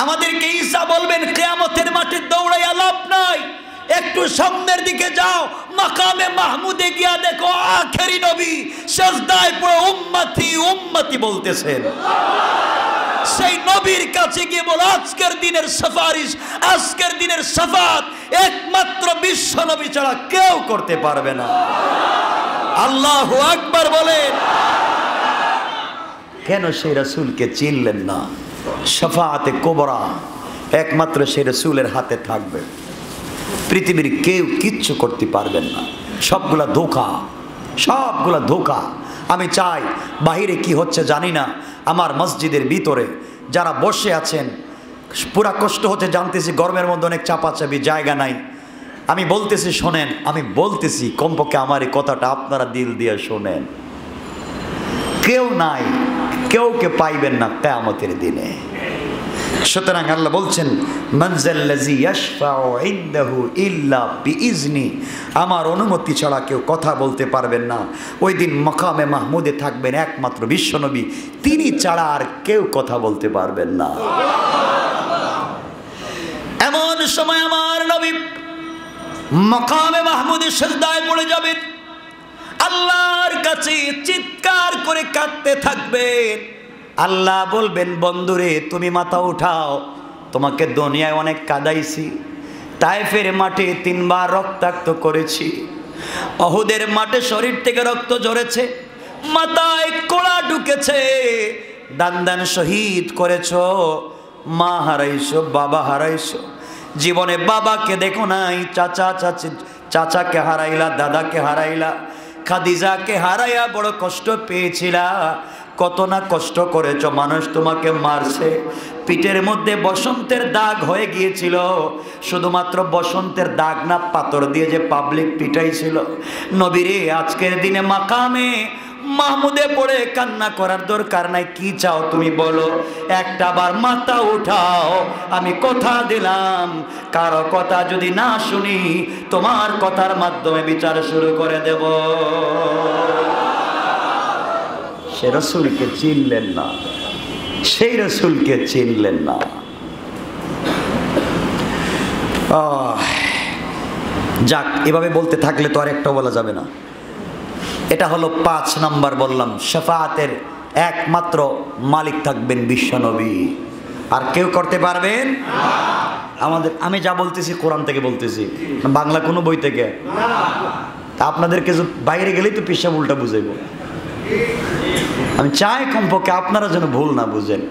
আমাদেরকে ঈসা বলবেন কিয়ামতের মাঠে দৌড়াইয়া লাভ নাই, একটু সামনের দিকে যাও, মাকামে মাহমুদে গিয়া দেখো আখেরি নবী সিজদায় পড়ে উম্মতি উম্মতি বলতেছেন। সেই নবীর কাছে গিয়ে বল আজকের দিনের সুপারিশ, আজকের দিনের শাফাত একমাত্র বিশ্ব নবী ছাড়া কেউ করতে পারবে না। আল্লাহু আকবার বলেন। কেন সেই রাসূলকে চিনলেন না? শাফাআতে কুবরা একমাত্র সেই রাসূলের হাতে থাকবে, পৃথিবীর কেউ কিচ্ছু করতে পারবেন না। সবগুলা ধোঁকা, সবগুলা ধোঁকা। আমি চাই, বাহিরে কি হচ্ছে জানি না, আমার মসজিদের ভিতরে যারা বসে আছেন পুরা কষ্ট হতে জানতেছি, গরমের মধ্যে অনেক চাপাচাপি, জায়গা নাই। আমি বলতেছি শোনেন, আমি বলতেছি কমপক্ষে আমার এই কথাটা আপনারা দিল দিয়ে শোনেন। কেউ নাই, কেউকে পাইবেন না কিয়ামতের দিনে। সুতরাং আল্লাহ বলছেন মানজাল্লাযী ইয়াশফাউ ইনদাহু ইল্লা বিইজনি, আমার অনুমতি ছাড়া কেউ কথা বলতে পারবেন না। ওই দিন মাকামে মাহমুদে থাকবেন একমাত্র বিশ্বনবী, তিনি ছাড়া আর কেউ কথা বলতে পারবেন না। এমন সময় আমার নবী মাকামে মাহমুদে সিজদায় পড়ে যাবেন, আল্লাহর কাছে চিৎকার করে কাঁদতে থাকবেন। আল্লাহ বলবেন বন্ধুরে তুমি মাথা উঠাও, তোমাকে দুনিয়ায় অনেক কাঁদাইছি, তায়েফের মাঠে 3 বার রক্তাক্ত করেছি, অহুদের মাঠে শরীর থেকে রক্ত ঝরেছে, মাথায় কোড়া ঢুকেছে, দান শহীদ করেছো, মা হারাইছো, বাবা হারাইছো, জীবনে বাবাকে দেখো নাই, চাচাকে হারাইলা, দাদাকে হারাইলা, খাদিজাকে হারাইয়া বড় কষ্ট পেয়েছিলা। কত না কষ্ট করেছো, মানুষ তোমাকে মারছে, পিঠের মধ্যে বসন্তের দাগ হয়ে গিয়েছিল। শুধুমাত্র বসন্তের দাগ না, পাথর দিয়ে যে পাবলিক পিটাইছিল। নবীরে আজকের দিনে মাকামে মাহমুদে পড়ে কান্না করার দরকার নাই। কি চাও তুমি বলো, একটা বার মাথা উঠাও, আমি কথা দিলাম কারো কথা যদি না শুনি তোমার কথার মাধ্যমে বিচার শুরু করে দেব। সে রসুলকে চিনলেন না, সেই রসুলকে চিনলেন না। যাক, এভাবে বলতে থাকলে তো আর একটা বলা যাবে না। এটা হলো 5 নাম্বার বললাম, শাফাআতের একমাত্র মালিক থাকবেন বিশ্বনবী, আর কেউ করতে পারবেন আমাদের। আমি যা বলতেছি কোরআন থেকে বলতেছি, বাংলা কোনো বই থেকে। তা আপনাদেরকে বাইরে গেলেই তো পিসাব উল্টা বুঝাইব। আমি চাই কমপক্ষে আপনারা যেন ভুল না বুঝেন,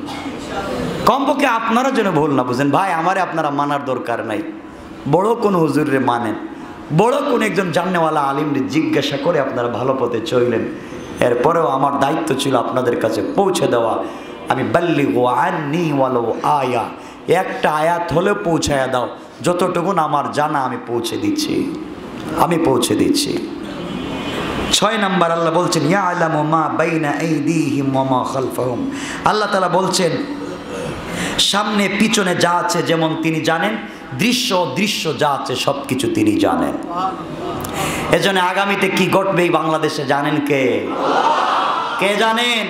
কমপক্ষে আপনারা যেন ভুল না বুঝেন। ভাই, আমারে আপনারা মানার দরকার নাই, বড় কোন হুজুরে মানেন, বড় কোন একজন জাননেওয়ালা আলিমরে জিজ্ঞাসা করে আপনারা ভালো পথে চললেন। এরপরেও আমার দায়িত্ব ছিল আপনাদের কাছে পৌঁছে দেওয়া। আমি বাল্লিগু আন্নী ওয়ালাউ আয়া, একটা আয়াত হলেও পৌঁছায়া দাও, যতটুকুন আমার জানা আমি পৌঁছে দিচ্ছি, আমি পৌঁছে দিচ্ছি। 6 নাম্বার আল্লাহ বলছেন ইয়ালামু মা বাইনা আইদিহিম ওয়া মা খালফাহুম। আল্লাহ তাআলা বলছেন সামনে পিছনে যা আছে যেমন তিনি জানেন, দৃশ্য অদৃশ্য যা আছে সবকিছু তিনি জানেন। এজন্য আগামীতে কি ঘটবে এই বাংলাদেশে জানেন কে? কে জানেন?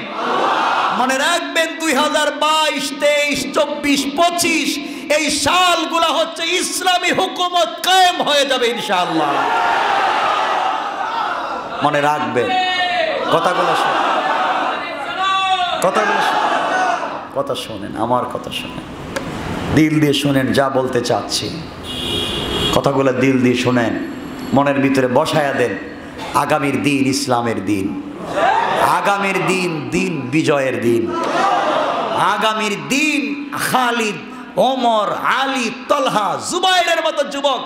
মনে রাখবেন 2022, 23, 24, 25 এই সালগুলো হচ্ছে ইসলামী হুকুমত কায়েম হয়ে যাবে ইনশাআল্লাহ। মনে রাখবেন কথাগুলো, কথা শোনেন, আমার কথা শোনেন, দিল দিয়ে শোনেন, যা বলতে চাচ্ছি কথাগুলো দিল দিয়ে শোনেন, মনের ভিতরে বসায়া দেন। আগামীর দিন ইসলামের দিন, আগামীর দিন দিন বিজয়ের দিন, আগামীর দিন খালিদ, ওমর, আলী, তলহা, জুবাইরের মতো যুবক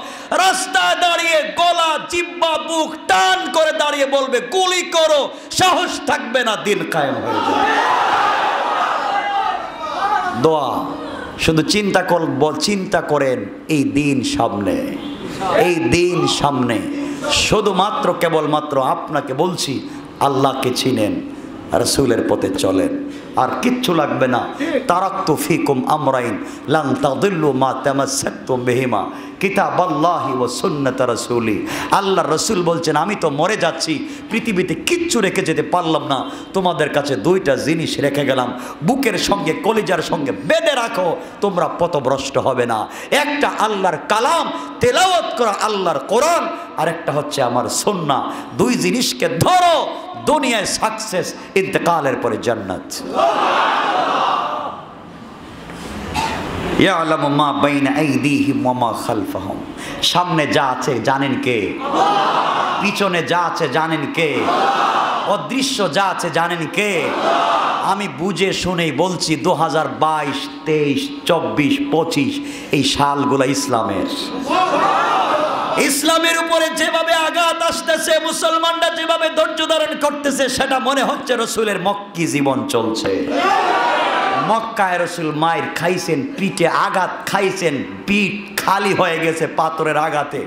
রাস্তায় দাঁড়িয়ে গলা, জিহ্বা, বুক টান করে দাঁড়িয়ে বলবে গুলি করো, সাহস থাকবে না, দিন কায়েম হয়ে যাবে। দোয়া শুধু চিন্তা করেন এই দিন সামনে, এই দিন সামনে। শুধুমাত্র কেবলমাত্র আপনাকে বলছি আল্লাহকে চিনেন, রাসূলের পথে চলেন, আর কিচ্ছু লাগবে না। তারাক্তু ফিকুম আমরাইন লান তাদিল্লু মা তামাসসাকতুম বিহিমা কিতাবাল্লাহি ওয়া সুন্নাত রাসূলি। আল্লাহর রাসূল বলছেন আমি তো মরে যাচ্ছি, পৃথিবীতে কিচ্ছু রেখে যেতে পারলাম না, তোমাদের কাছে 2টা জিনিস রেখে গেলাম, বুকের সঙ্গে কলিজার সঙ্গে বেঁধে রাখো, তোমরা পথভ্রষ্ট হবে না। একটা আল্লাহর কালাম তেলাওয়াত করা আল্লাহর কোরআন, আর একটা হচ্ছে আমার সুন্নাহ। 2 জিনিসকে ধরো, দুনিয়ায় সাকসেস, ইন্তেকালের পরে জান্নাত। ইয়ালামু মা বাইনা আইদিহিম ওয়া মা খালফাহুম। সামনে যা আছে জানেন কে? পিছনে যা আছে জানেন কে? অদৃশ্য যা আছে জানেন কে? আমি বুঝে শুনেই বলছি 2022, 23, 24, 25 এই সালগুলো ইসলামের। ইসলামের উপরে যেভাবে আঘাত আসতেছে, মুসলমানরা যেভাবে ধৈর্য ধারণ করতেছে, সেটা মনে হচ্ছে রসুলের মক্কি জীবন চলছে। মক্কায় রসুল মায়ের খাইছেন, পিঠে আঘাত খাইছেন, পিঠ খালি হয়ে গেছে পাথরের আঘাতে,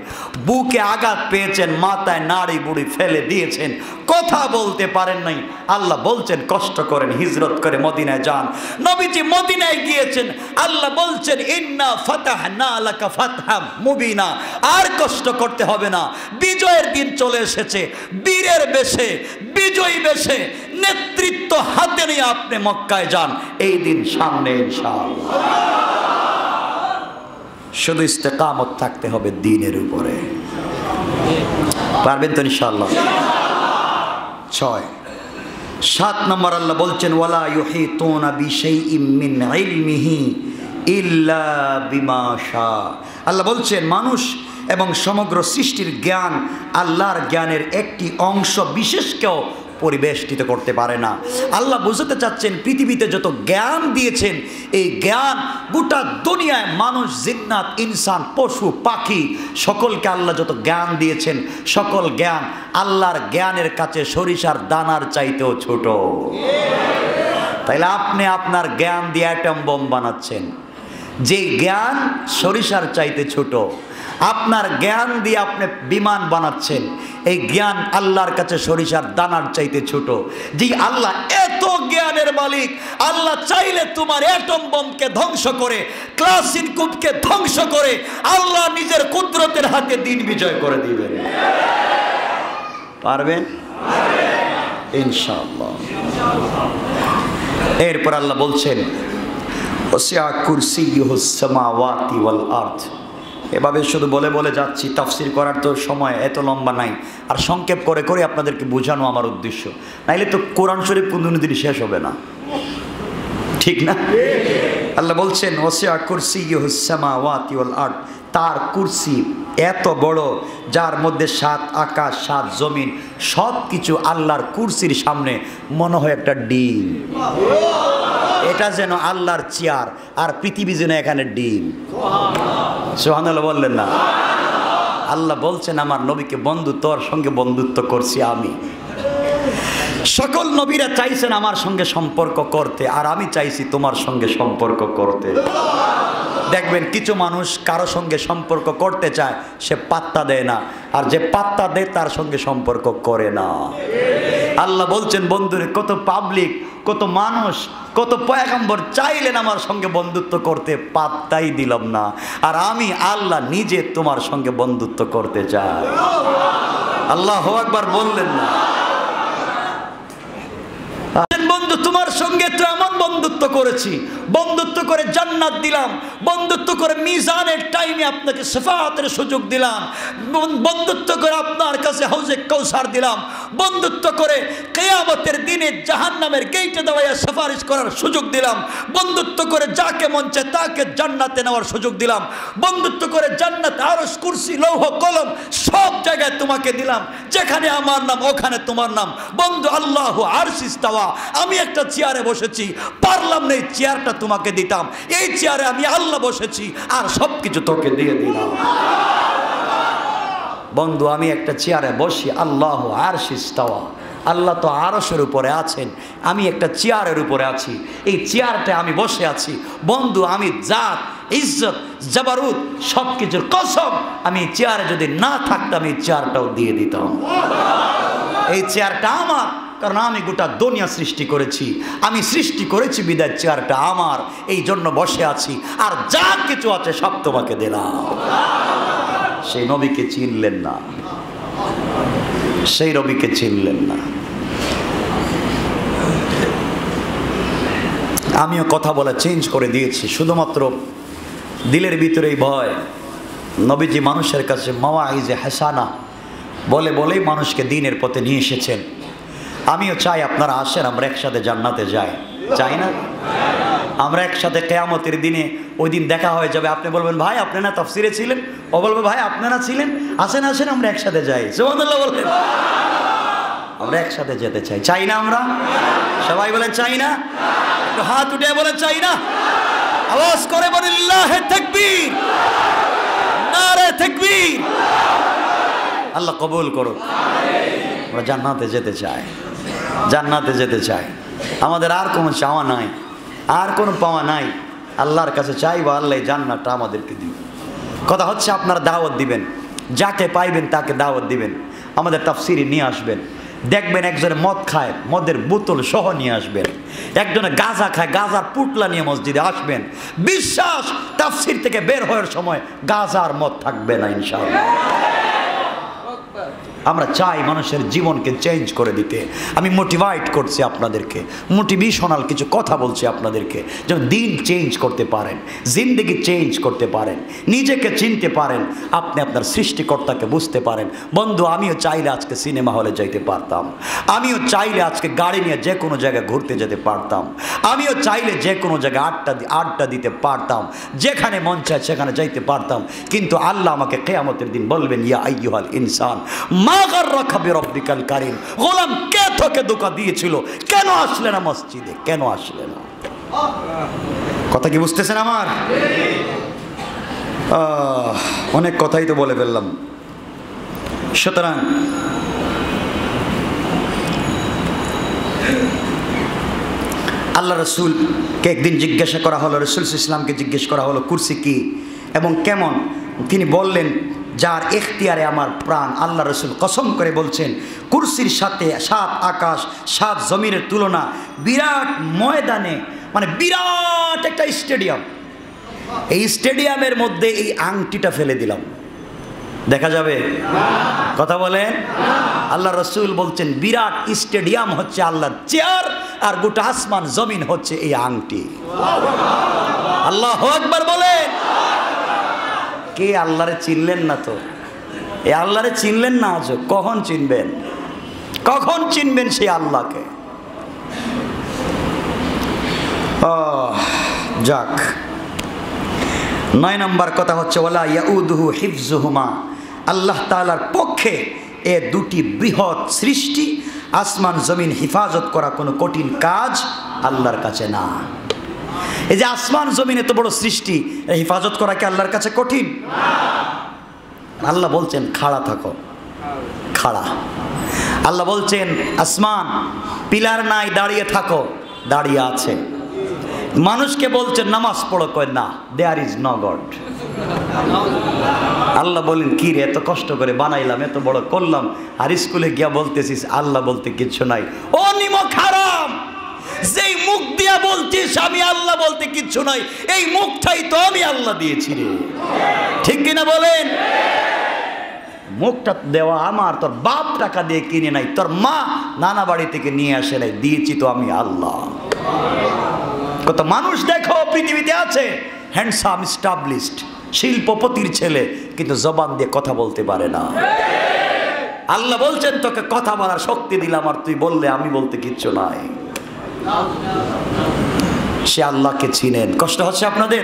বুকে আঘাত পেয়েছেন, মাথায় নাড়ি বুড়ি ফেলে দিয়েছেন, কথা বলতে পারেন নাই। আল্লাহ বলছেন কষ্ট করেন, হিজরত করে মদিনায় যান। নবীজি মদিনায় গিয়েছেন, আল্লাহ বলছেন ইন্না ফাতাহনা লাকা ফাতহাম মুবিনা, আর কষ্ট করতে হবে না, বিজয়ের দিন চলে এসেছে। বীরের বেশে, বিজয়ী বেশে, নেতৃত্ব হাতে নিয়ে আপনি মক্কায় যান, এই দিন সামনে ইনশাআল্লাহ। শুধু ইস্তেকামত থাকতে হবে দ্বীনের উপরে, পারবেন তো ইনশাআল্লাহ। 6, 7 নম্বর আল্লাহ বলছেন ওয়ালা ইউহিতুনা বিশাইইম মিন ইলমিহি ইল্লা বিমা শা। আল্লাহ বলছেন মানুষ এবং সমগ্র সৃষ্টির জ্ঞান আল্লাহর জ্ঞানের একটি অংশ বিশেষকেও পরিবেষ্টিত করতে পারে না। আল্লাহ বুঝাতে চাচ্ছেন পৃথিবীতে যত জ্ঞান দিয়েছেন এই জ্ঞান গোটা দুনিয়ায় মানুষ, জিন্নাত, ইনসান, পশু, পাখি সকলকে আল্লাহ যত জ্ঞান দিয়েছেন সকল জ্ঞান আল্লাহর জ্ঞানের কাছে সরিষার দানার চাইতেও ছোট। তাইলে আপনি আপনার জ্ঞান দিয়ে অ্যাটম বোম বানাচ্ছেন, যে জ্ঞান সরিষার চাইতে ছোট। আপনার জ্ঞান দিয়ে আপনি বিমান বানাচ্ছেন, এই জ্ঞান আল্লাহর কাছে সরিষার দানার চাইতে ছোট। যে আল্লাহ এত জ্ঞানের মালিক, আল্লাহ চাইলে তোমার অ্যাটম বোমকে ধ্বংস করে, ক্লাসিনকুপকে ধ্বংস করে আল্লাহ নিজের কুদরতের হাতে দিন বিজয় করে দিবেন। পারবেন ইনশাআল্লাহ। এরপর আল্লাহ বলছেন ওয়াসিআ কুরসিয়ুহুস সামাওয়াতি ওয়াল আরদ। এভাবে শুধু বলে বলে যাচ্ছি, তাফসির করার তো সময় এত লম্বা নাই, আর সংক্ষেপ করে করে আপনাদেরকে বোঝানো আমার উদ্দেশ্য, নাইলে তো কোরআন শরীফ কোনদিন শেষ হবে না, ঠিক না? আল্লাহ বলছেন ওয়াসিআ কুরসিয়ুহুস সামাওয়াতি ওয়াল আরদ, তার কুরসি এত বড় যার মধ্যে 7 আকাশ 7 জমিন সব কিছু আল্লাহর কুরসির সামনে মনে হয় একটা ডিম। এটা যেন আল্লাহর চেয়ার আর পৃথিবী যেন এখানে ডিম। সুবহানাল্লাহ বললেন না? আল্লাহ বলছেন আমার নবীকে বন্ধু, তোর সঙ্গে বন্ধুত্ব করছি আমি। সকল নবীরা চাইছেন আমার সঙ্গে সম্পর্ক করতে, আর আমি চাইছি তোমার সঙ্গে সম্পর্ক করতে। দেখবেন কিছু মানুষ কারো সঙ্গে সম্পর্ক করতে চায়, সে পাত্তা দেয় না, আর যে পাত্তা দেয় তার সঙ্গে সম্পর্ক করে না। আল্লাহ বলছেন বন্ধুরে, কত পাবলিক, কত মানুষ, কত পয়গম্বর চাইলেন আমার সঙ্গে বন্ধুত্ব করতে, পাত্তাই দিলাম না, আর আমি আল্লাহ নিজে তোমার সঙ্গে বন্ধুত্ব করতে চাই। আল্লাহু আকবার বললেন না? বন্ধু তোমার সঙ্গে তো এমন বন্ধুত্ব করেছি, বন্ধুত্ব করে জান্নাত দিলাম, বন্ধুত্ব করে মিজানের টাইমে আপনাকে শাফাআতের সুযোগ দিলাম, বন্ধুত্ব করে আপনার কাছে হাউজে কাউসার দিলাম, বন্ধুত্ব করে কিয়ামতের দিনে জাহান্নামের গেটে দাঁড়িয়ে সুপারিশ করার সুযোগ দিলাম, বন্ধুত্ব করে যাকে মন চায় তাকে জান্নাতে নেওয়ার সুযোগ দিলাম, বন্ধুত্ব করে জান্নাত, আরশ, কুরসি, লৌহ, কলম সব জায়গায় তোমাকে দিলাম, যেখানে আমার নাম ওখানে তোমার নাম। বন্ধু আল্লাহু আরশে ইস্তাওয়া, আমি একটা চেয়ারে বসেছি, পারলাম না এই চেয়ারটা তোমাকে দিতাম, এই চেয়ারে আমি আল্লাহ বসেছি আর সব কিছু তোকে দিয়ে দিলাম। বন্ধু আমি একটা চেয়ারে বসি, আল্লাহু আরশে ইস্তাওয়া, আল্লাহ তো আরশের উপরে আছেন, আমি একটা চেয়ারের উপরে আছি, এই চেয়ারটা আমি বসে আছি। বন্ধু আমি জাত, ইজ্জত, জাবারুত সব কিছুর কসম, আমি চেয়ারে যদি না থাকতাম এই চেয়ারটাও দিয়ে দিতাম। এই চেয়ারটা আমার, কারণ আমি গোটা দুনিয়া সৃষ্টি করেছি, আমি সৃষ্টি করেছি বিদায় চেয়ারটা আমার, এই জন্য বসে আছি, আর যা কিছু আছে সব তোমাকে দিলাম। সেই নবীকে চিনলেন না, সেই নবীকে চিনলেন না। আমিও কথা বলা চেঞ্জ করে দিয়েছি, শুধুমাত্র দিলের ভিতরেই ভয়। নবীজি মানুষের কাছে মাওয়াইজে হাসানা বলে বলেই মানুষকে দ্বীনের পথে নিয়ে এসেছেন। আমিও চাই আপনারা আসেন, আমরা একসাথে জান্নাতে যাই, চাই না? আমরা একসাথে কিয়ামতের দিনে ওই দিন দেখা হয়ে যাবে, আপনি বলবেন ভাই আপনি না তাফসিরে ছিলেন, ও বলবে ভাই আপনারা ছিলেন, আসেন আসেন আমরা একসাথে যাই। সুবহানাল্লাহ বলেন। আমরা একসাথে যেতে চাই, চাই না? আমরা সবাই বলেন চাই না? একটু হাত উঠে বলেন চাই না? আওয়াজ করে বলেন লিল্লাহি তাকবীর, নারে তাকবীর। আল্লাহ কবুল করুন। আমরা জান্নাতে যেতে চাই, জান্নাতে যেতে চাই। আমাদের আর কোনো চাওয়া নাই, আর কোনো পাওয়া নাই, আল্লাহর কাছে চাইবো আল্লাহ জান্নাতটা আমাদেরকে দিন। কথা হচ্ছে আপনারা দাওয়াত দিবেন, যাকে পাইবেন তাকে দাওয়াত দিবেন, আমাদের তাফসিরে নিয়ে আসবেন। দেখবেন একজনে মদ খায়, মদের বোতল সহ নিয়ে আসবেন, একজনে গাঁজা খায়, গাঁজার পুটলা নিয়ে মসজিদে আসবেন। বিশ্বাস তাফসির থেকে বের হওয়ার সময় গাঁজা আর মদ থাকবে না ইনশাআল্লাহ। আমরা চাই মানুষের জীবনকে চেঞ্জ করে দিতে। আমি মোটিভেট করছি আপনাদেরকে, মোটিভেশনাল কিছু কথা বলছি আপনাদেরকে, যেন দিন চেঞ্জ করতে পারেন, জিন্দগি চেঞ্জ করতে পারেন, নিজেকে চিনতে পারেন, আপনি আপনার সৃষ্টিকর্তাকে বুঝতে পারেন। বন্ধু, আমিও চাইলে আজকে সিনেমা হলে যাইতে পারতাম, আমিও চাইলে আজকে গাড়ি নিয়ে যে কোনো জায়গায় ঘুরতে যেতে পারতাম, আমিও চাইলে যে কোনো জায়গায় আড্ডা দিতে পারতাম, যেখানে মন চায় সেখানে যাইতে পারতাম। কিন্তু আল্লাহ আমাকে কিয়ামতের দিন বলবেন, ইয়া আইয়ুহাল ইনসান মা গাররাকা বিরাব্বিকাল কারীম, গোলাম কে তোকে ধোঁকা দিয়েছিল, কেন আসলে না মসজিদে, কেন আসলে না? কথা কি বুঝতেছেন আমার? অনেক কথাই তো বলে ফেললাম। সুতরাং আল্লাহ রসুলকে একদিন জিজ্ঞাসা করা হলো, রসুল ইসলামকে জিজ্ঞেস করা হলো কুরসি কি এবং কেমন। তিনি বললেন, যার এখতিয়ারে আমার প্রাণ। আল্লাহ রসুল কসম করে বলছেন, কুরসির সাথে 7 আকাশ 7 জমিনের তুলনা। বিরাট ময়দানে, মানে বিরাট একটা স্টেডিয়াম, এই স্টেডিয়ামের মধ্যে এই আংটিটা ফেলে দিলাম, দেখা যাবে? কথা বলেন। আল্লাহ রসুল বলছেন, বিরাট স্টেডিয়াম হচ্ছে আল্লাহর চেয়ার, আর গোটা আসমান জমিন হচ্ছে এই আংটি। আল্লাহু আকবার বলেন। কে আল্লাহরে চিনলেন না? তো এই আল্লাহরে চিনলেন না আজও? কখন চিনবেন? কখন চিনবেন সেই আল্লাহকে? যাক, 9 নম্বর কথা হচ্ছে, ওয়ালা ইয়াউদুহু হিফজুহুমা। আল্লাহ তাআলার পক্ষে এ দুটি বৃহৎ সৃষ্টি, আসমান জমিন হিফাজত করা কোনো কঠিন কাজ আল্লাহর কাছে না। এই যে আসমান জমিন এত বড় সৃষ্টি, হিফাজত করা কি আল্লাহর কাছে কঠিন? আল্লাহ বলছেন খাড়া থাকো, খাড়া। আল্লাহ বলছেন আসমান পিলার নাই, দাঁড়িয়ে থাকো, দাঁড়িয়ে আছে। মানুষকে বলছেন নামাজ পড়ো, কয় না, দেয়ার ইজ নো গড। আল্লাহ বলেন, কি রে, এত কষ্ট করে বানাইলাম, এত বড় করলাম, আর স্কুলে গিয়া বলতেছিস আল্লাহ বলতে কিচ্ছু নাই। ও নিমক হারাম, যেই মুখ দিয়া বলছিস আমি আল্লাহ বলতে কিচ্ছু নাই, এই মুখটাই তো আমি আল্লাহ দিয়েছি রে, ঠিক কিনা বলেন? মুখটা দেওয়া আমার, তোর বাপ টাকা দিয়ে কিনে নাই, তোর মা নানা বাড়ি থেকে নিয়ে আসে নাই, দিয়েছি তো আমি আল্লাহ। কত মানুষ দেখো পৃথিবীতে আছে, হ্যান্ডসাম, স্টাবলিশড, শিল্পপতির ছেলে, কিন্তু জবান দিয়ে কথা বলতে পারে না। আল্লাহ বলছেন তোকে কথা বলার শক্তি দিলাম, আর তুই বললে আমি বলতে কিচ্ছু নাই। সে আল্লাহকে চিনেন। কষ্ট হচ্ছে আপনাদের?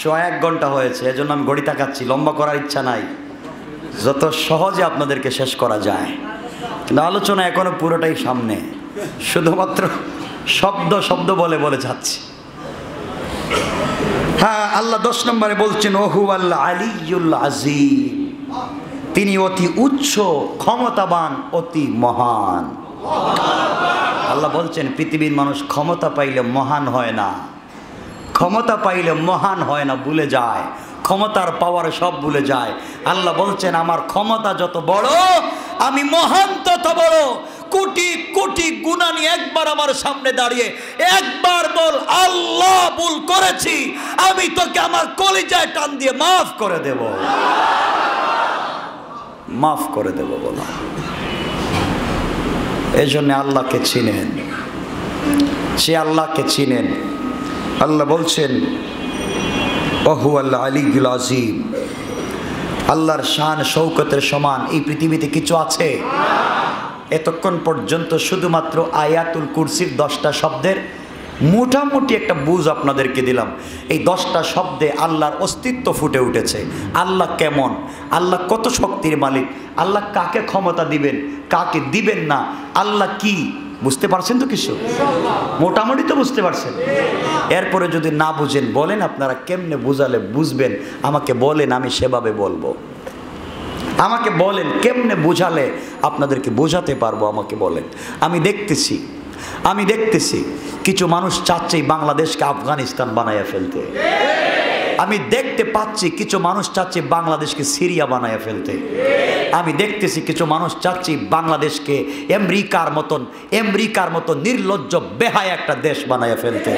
1 ঘন্টা হয়েছে, এজন্য আমি ঘড়ি তাকাচ্ছি, লম্বা করার ইচ্ছা নাই, যত সহজে আপনাদেরকে শেষ করা যায়। কিন্তু আলোচনা এখনো পুরোটাই সামনে, শুধুমাত্র শব্দ শব্দ বলে বলে যাচ্ছি। হ্যাঁ, আল্লাহ 10 নম্বরে বলছেন, ওহু আল্লাহ আলিয়ুল আজিম, তিনি অতি উচ্চ, ক্ষমতাবান, অতি মহান। আল্লাহ বলছেন পৃথিবীর মানুষ ক্ষমতা পাইলে মহান হয় না, ক্ষমতা পাইলে মহান হয় না, ভুলে যায়, ক্ষমতার পাওয়ার সব ভুলে যায়। আল্লাহ বলছেন আমার ক্ষমতা যত বড়, আমি মহান তত বড়। কোটি কোটি গুনাহ নিয়ে একবার আমার সামনে দাঁড়িয়ে একবার বল, আল্লাহ ভুল করেছি, আমি তোকে আমার কলিজায় টান দিয়ে মাফ করে দেব, মাফ করে দেব বলো। এই জন্য আল্লাহকে চিনেন, সে আল্লাহকে চিনেন। আল্লাহ বলছেন ওহু আল্লাহ আলিয়ুল আজিম, আল্লাহর শান শৌকতের সমান এই পৃথিবীতে কিছু আছে? এতক্ষণ পর্যন্ত শুধুমাত্র আয়াতুল কুরসির 10টা শব্দের মোটামুটি একটা বুঝ আপনাদেরকে দিলাম। এই 10টা শব্দে আল্লাহর অস্তিত্ব ফুটে উঠেছে। আল্লাহ কেমন, আল্লাহ কত শক্তির মালিক, আল্লাহ কাকে ক্ষমতা দিবেন, কাকে দিবেন না, আল্লাহ কি, বুঝতে পারছেন তো? কিছু মোটামুটি তো বুঝতে পারছেন। এরপরে যদি না বুঝেন বলেন, আপনারা কেমনে বুঝালে বুঝবেন, আমাকে বলেন, আমি সেভাবে বলবো। আমাকে বলেন কেমনে বুঝালে আপনাদেরকে বোঝাতে পারবো, আমাকে বলেন। আমি দেখতেছি কিছু মানুষ চাচ্ছে বাংলাদেশকে আফগানিস্তান বানাইয়া ফেলতে। আমি দেখতে পাচ্ছি কিছু মানুষ চাচ্ছে বাংলাদেশকে সিরিয়া বানাইয়া ফেলতে। আমি দেখতেছি কিছু মানুষ চাচ্ছে বাংলাদেশকে আমেরিকার মতন নির্লজ্জ বেহায়া একটা দেশ বানাইয়া ফেলতে।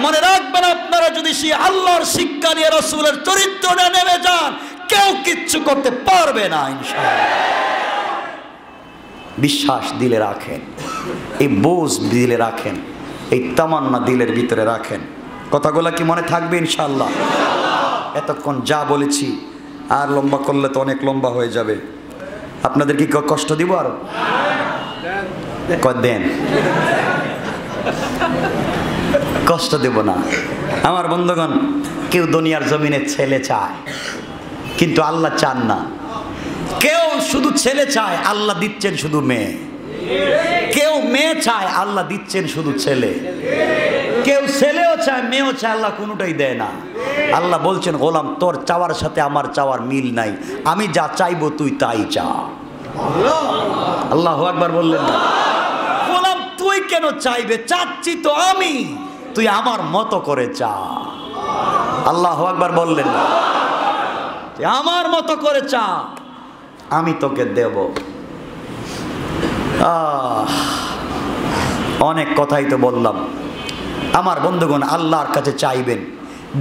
মনে রাখবেন, আপনারা যদি সে আল্লাহর শিক্ষা নিয়ে রাসূলের চরিত্র নিয়ে নেমে যান, কেউ কিচ্ছু করতে পারবে না ইনশাআল্লাহ। বিশ্বাস দিলে রাখেন, এই বোঝ দিলে রাখেন, এই তামান্না দিলের ভিতরে রাখেন। কথাগুলো কি মনে থাকবে ইনশাআল্লাহ? এতক্ষণ যা বলেছি আর লম্বা করলে তো অনেক লম্বা হয়ে যাবে। আপনাদের কি কষ্ট দিব আরো? দেন, কষ্ট দেব না। আমার বন্ধুগণ, কেউ দুনিয়ার জমিনে ছেলে চায় কিন্তু আল্লাহ চান না। কেউ শুধু ছেলে চায়, আল্লাহ দিচ্ছেন শুধু মেয়ে। কেউ মেয়ে চায়, আল্লাহ দিচ্ছেন শুধু ছেলে। কেউ ছেলেও চায়, মেয়েও চায়, আল্লাহ কোনোটাই দেয় না। আল্লাহ বলছেন, গোলাম তোর চাওয়ার সাথে আমার চাওয়ার মিল নাই, আমি যা চাইবো তুই তাই চা। আল্লাহু আকবার বললেন না? গোলাম তুই কেন চাইবে? চাচ্ছি তো আমি, তুই আমার মতো করে চা। আল্লাহু আকবার বললেন না? আমার মতো করে চা, আমি তোকে দেব। অনেক কথাই তো বললাম। আমার বন্ধুগণ, আল্লাহর কাছে চাইবেন,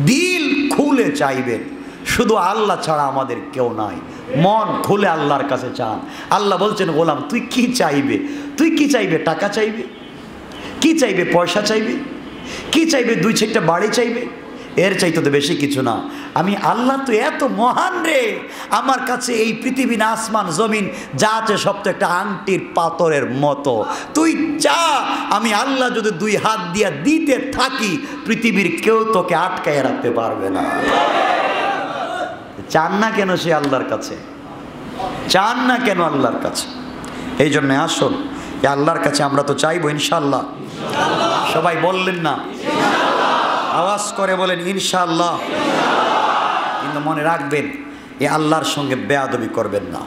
দিল খুলে চাইবেন। শুধু আল্লাহ ছাড়া আমাদের কেউ নাই। মন খুলে আল্লাহর কাছে চান। আল্লাহ বলছেন, গোলাম তুই কি চাইবে? তুই কি চাইবে? টাকা চাইবে? কি চাইবে? পয়সা চাইবে? কি চাইবে? 2-4টা বাড়ি চাইবে? এর চাইতে তো বেশি কিছু না। আমি আল্লাহ তো এত মহান রে, আমার কাছে এই পৃথিবী না আসমান জমিন যা আছে সব তো একটা আংটির পাথরের মতো। তুই চা, আমি আল্লাহ যদি 2 হাত দিয়া দিতে থাকি, পৃথিবীর কেউ তোকে আটকায় রাখতে পারবে না। চান না কেন সে আল্লাহর কাছে? চান না কেন আল্লাহর কাছে? এই জন্য আসুন, আল্লাহর কাছে আমরা তো চাইবো ইনশাআল্লাহ। সবাই বললেন না? আওয়াজ করে বলেন ইনশাআল্লাহ। কিন্তু মনে রাখবেন, এই আল্লাহর সঙ্গে বেয়াদবি করবেন না।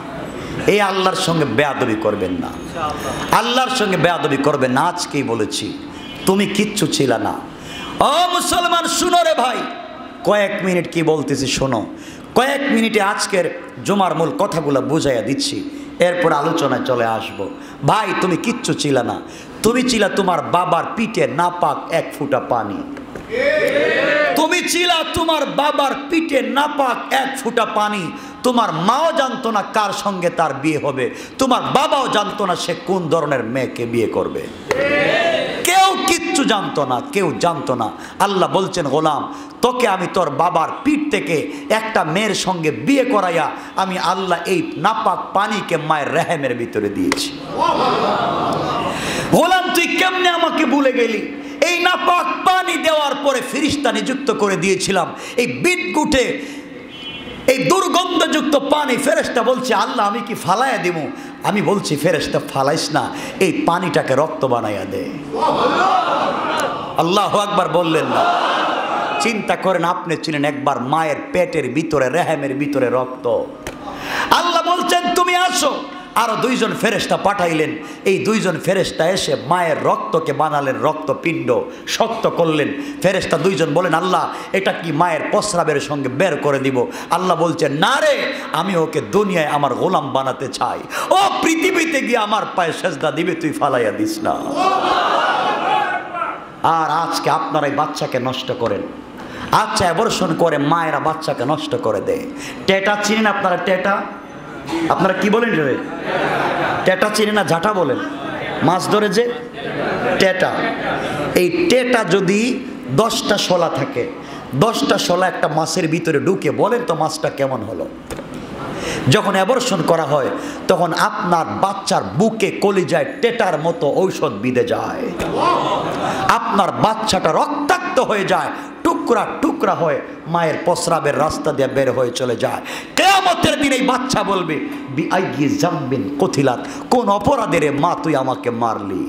এই আল্লাহর সঙ্গে বেয়াদবি করবেন না। আল্লাহর সঙ্গে বেয়াদবি করবেন না। আজকেই বলেছি, তুমি কিচ্ছু ছিল না। ও মুসলমান শুনো রে ভাই, কয়েক মিনিট কি বলতেছি শোনো। কয়েক মিনিটে আজকের জুমার মূল কথাগুলো বুঝাইয়া দিচ্ছি, এরপর আলোচনায় চলে আসব। ভাই তুমি কিচ্ছু ছিল না। তুমি ছিলা তোমার বাবার পিঠে নাপাক 1 ফোঁটা পানি। তুমি ছিলা তোমার বাবার পিঠে নাপাক 1 ফোঁটা পানি। তোমার মাও জানতো না কার সঙ্গে তার বিয়ে হবে, তোমার বাবাও জানতো না সে কোন ধরনের মেয়েকে বিয়ে করবে। কেউ কিচ্ছু জানতো না, কেউ জানতো না। আল্লাহ বলছেন, গোলাম তোকে আমি তোর বাবার পিঠ থেকে একটা মেয়ের সঙ্গে বিয়ে করাইয়া আমি আল্লাহ এই নাপাক পানিকে মায়ের রেহেমের ভিতরে দিয়েছি। গোলাম তুই কেমনে আমাকে ভুলে গেলি? এই নাপাক পানি দেওয়ার পরে ফেরেশতা নিযুক্ত করে দিয়েছিলাম। এই বিটগুটে এই দুর্গন্ধযুক্ত পানি, ফেরেশতা বলছে, আল্লাহ আমি কি ফালাইয়া দেব? আমি বলছি, ফেরেশতা ফালাইস না, এই পানিটাকে রক্ত বানাইয়া দে। আল্লাহু আকবার বললেন না? চিন্তা করেন, আপনি ছিলেন একবার মায়ের পেটের ভিতরে, রেহেমের ভিতরে রক্ত। আল্লাহ বলছেন তুমি আসো। আরো 2 জন ফেরেশতা পাঠাইলেন। এই 2 জন ফেরেশতা এসে মায়ের রক্তকে বানালেন রক্তপিণ্ড, শক্ত করলেন। ফেরেশতা 2 জন বলেন, আল্লাহ এটা কি মায়ের প্রস্রাবের সঙ্গে বের করে দিব? আল্লাহ বলছেন, না রে, আমি ওকে দুনিয়ায় আমার গোলাম বানাতে চাই। ও পৃথিবীতে গিয়ে আমার পায়ে সেজদা দিবে, তুই ফালাইয়া দিস না। আর আজকে আপনারা এই বাচ্চাকে নষ্ট করেন। আচ্ছা, অ্যাবর্শন করে মায়েরা বাচ্চাকে নষ্ট করে দেয়। টেটা চিনেন আপনারা? টেটা আপনারা কি বলেন রে? টেটা চিনেন না? ঝাঁটা বলেন? মাছ ধরে যে টেটা, এই টেটা যদি 10টা শলা থাকে, 10টা শলা একটা মাছের ভিতরে ঢুকে, বলেন তো মাছটা কেমন হলো? যখন অ্যাবর্শন করা হয় তখন আপনার বাচ্চার বুকে কলিজায় টেটার মতো ঔষধ বিঁধে যায়। আপনার বাচ্চাটা রক্তাক্ত হয়ে যায়, টুকরা টুকরা হয়ে মায়ের প্রস্রাবের রাস্তা দিয়ে বের হয়ে চলে যায়। কিয়ামতের দিন এই বাচ্চা বলবে, বিআইয়ি যামবিন কুতিলাত, কোন অপরাধে মা তুই আমাকে মারলি?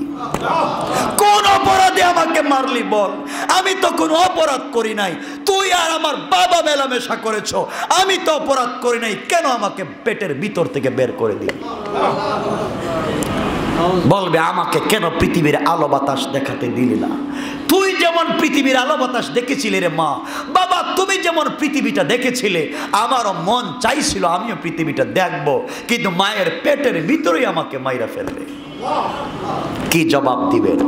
কোন অপরাধে আমাকে মারলি বল? আমি তো কোনো অপরাধ করি নাই, তুই আর আমার বাবা মেলামেশা করেছো, আমি তো অপরাধ করি নাই, কেন আমাকে পেটের ভিতর থেকে বের করে দিলি? বলবে, আমাকে কেন পৃথিবীর আলো বাতাস দেখাতে দিলি না? তুই যেমন পৃথিবীর আলো বাতাস দেখেছিলে রে মা, বাবা তুমি যেমন পৃথিবীটা দেখেছিলে, আমারও মন চাইছিল আমিও পৃথিবীটা দেখব, কিন্তু মায়ের পেটের ভিতরেই আমাকে মাইরা ফেলবে। কি জবাব দিবেন?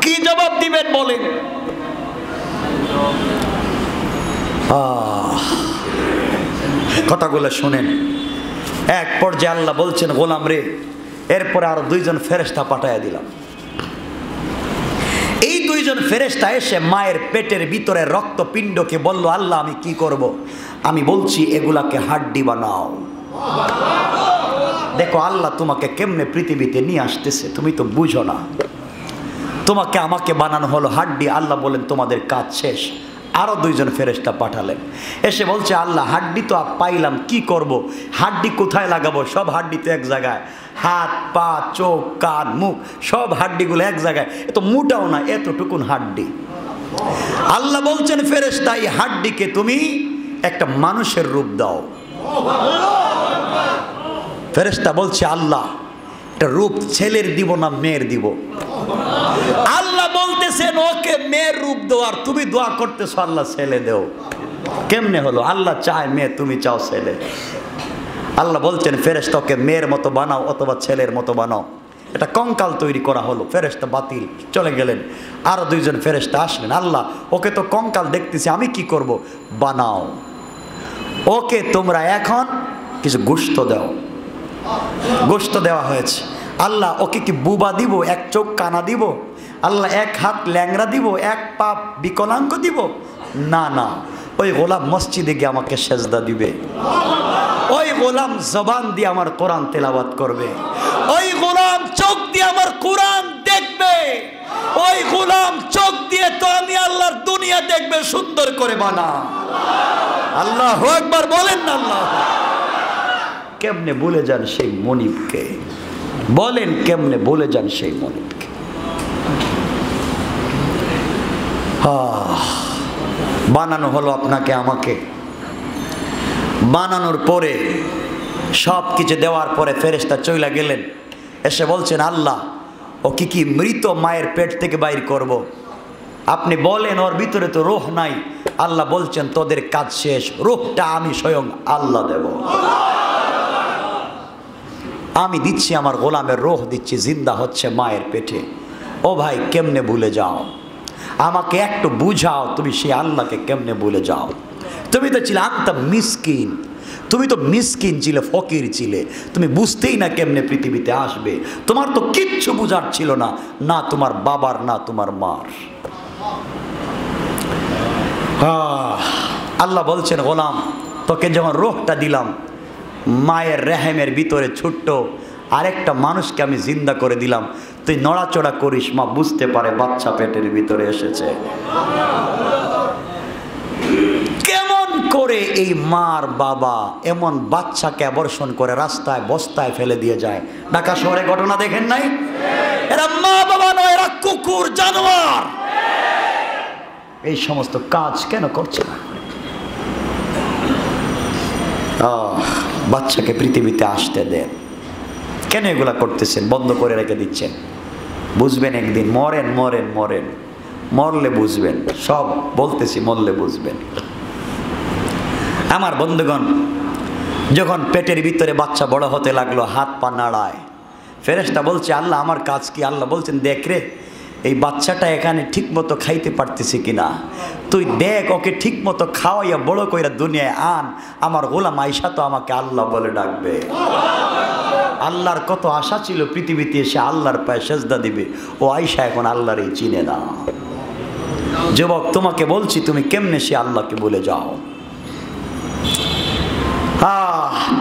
কি জবাব দিবেন বলেন? কথাগুলো শুনেন। এক পর্যায়ে আল্লাহ বলছেন, গোলাম রে এরপরে আরো 2 জন ফেরেশতা পাঠাইয়া দিলাম। এই 2 জন ফেরেশতা এসে মায়ের পেটের ভিতরে রক্তপিণ্ডকে বলল, আল্লাহ আমি কি করব? আমি বলছি এগুলাকে হাড্ডি বানাও। দেখো আল্লাহ তোমাকে কেমনে পৃথিবীতে নিয়ে আসতেছে, তুমি তো বুঝো না। তোমাকে আমাকে বানানো হলো হাড্ডি। আল্লাহ বলেন তোমাদের কাজ শেষ। আরো 2 জন ফেরেশতা পাঠালেন, এসে বলছে আল্লাহ হাড্ডি তো পাইলাম, কি করব? হাড্ডি কোথায় লাগাবো? সব হাড্ডি তো এক জায়গায়, হাত পা চোখ কান মুখ সব হাড্ডিগুলো এক জায়গায়, এত মোটাও না, এতটুকুন হাড্ডি। আল্লাহ বলছেন ফেরেশতা এই হাড্ডিকে তুমি একটা মানুষের রূপ দাও। ফেরেশতা বলছে আল্লাহ এটা রূপ ছেলের দিব না মেয়ের দিব? আল্লাহ বলতেছেন ওকে মেয়ের রূপ দাও, আর তুমি দোয়া করতেছো আল্লাহ ছেলে দেও। কেমনে হলো? আল্লাহ চায় মেয়ে, তুমি চাও ছেলে। আল্লাহ বলছেন ফেরেশতা ওকে মেয়ের মতো বানাও অথবা ছেলের মতো বানাও। এটা কঙ্কাল তৈরি করা হলো। ফেরেশতা বাতিল, চলে গেলেন। আরো 2 জন ফেরেশতা আসলেন, আল্লাহ ওকে তো কঙ্কাল দেখতেছি, আমি কি করব? বানাও ওকে, তোমরা এখন কিছু গোশত দাও। গোশত দেওয়া হয়েছে। আল্লাহ ওকে কি বুবা দিব, 1 চোখ কানা দিব? আল্লাহ 1 হাত ল্যাংড়া দিব, 1 পা বিকলাঙ্গ দিব? না না, ওই গোলাম মসজিদে গিয়ে আমাকে সেজদা দিবে, ওই গোলাম জবান দিয়ে আমার কোরআন তেলাওয়াত করবে, ওই গোলাম চোখ দিয়ে আমার কোরআন দেখবে, ওই গোলাম চোখ দিয়ে তো আমি আল্লাহর দুনিয়া দেখবে। সুন্দর করে বানা। আল্লাহু আকবার বলেন না। আল্লাহ কেমনে ভুলে যান সেই মনিবকে? বলেন কেমনে ভুলে যান সেই মনিবকে? বানানো হলো আপনাকে আমাকে। বানানোর পরে সব কিছু দেওয়ার পরে ফেরেশতা চইলা গেলেন, এসে বলছেন আল্লাহ ও কি মৃত মায়ের পেট থেকে বাইর করব? আপনি বলেন ওর ভিতরে তো রূহ নাই। আল্লাহ বলছেন তোদের কাজ শেষ, রূহটা আমি স্বয়ং আল্লাহ দেব। আমি দিচ্ছি, আমার গোলামের রূহ দিচ্ছি, জিন্দা হচ্ছে মায়ের পেটে। ও ভাই কেমনে ভুলে যাও? আমাকে একটু বুঝাও, তুমি সেই আল্লাহকে কেমনে ভুলে যাও? তুমি তো ছিলে আনতা মিসকিন, তুমি তো মিসকিন ছিলে, ফকির ছিলে, তুমি বুঝতেই না কেমনে পৃথিবীতে আসবে। তোমার তো কিচ্ছু বুঝার ছিল না, না তোমার বাবার না তোমার মার। আল্লাহ বলছেন গোলাম তোকে যখন রূহটা দিলাম, মায়ের রেহেমের ভিতরে ছোট্ট আরেকটা মানুষকে আমি জিন্দা করে দিলাম। তুই নড়াচড়া করিস, মা বুঝতে পারে বাচ্চা পেটের ভিতরে এসেছে। কেমন করে এই মার বাবা এমন বাচ্চাকে অ্যাবর্ষণ করে রাস্তায় বস্তায় ফেলে দিয়ে যায়? ঢাকা শহরে ঘটনা দেখেন নাই? এরা মা বাবা নয়, এরা কুকুর জানোয়ার। এই সমস্ত কাজ কেন করছে না? বাচ্চাকে পৃথিবীতে আসতে দেন, কেন এগুলা করতেছেন? বন্ধ করে রেখে দিচ্ছেন। বুঝবেন একদিন, মরেন মরেন মরেন, মরলে বুঝবেন। সব বলতেছি, মরলে বুঝবেন। আমার বন্ধুগণ, যখন পেটের ভিতরে বাচ্চা বড় হতে লাগলো, হাত পা নাড়ায়, ফেরেশতা বলছে আল্লাহ আমার কাজ কি? আল্লাহ বলছেন দেখ রে, এই বাচ্চাটা এখানে ঠিক মতো খাইতে পারতেছে কিনা, তুই দেখ, ওকে ঠিক মতো খাওয়াইয়া বড় কইরা দুনিয়ায় আন। আমার গোলাম আয়েশা তো আমাকে আল্লাহ বলে ডাকবে। আল্লাহর কত আশা ছিল পৃথিবীতে এসে আল্লাহর পায়ে সেজদা দিবে, ও আয়েশা এখন আল্লাহরই চিনে না। যুবক তোমাকে বলছি, তুমি কেমনে সে আল্লাহকে বলে যাও?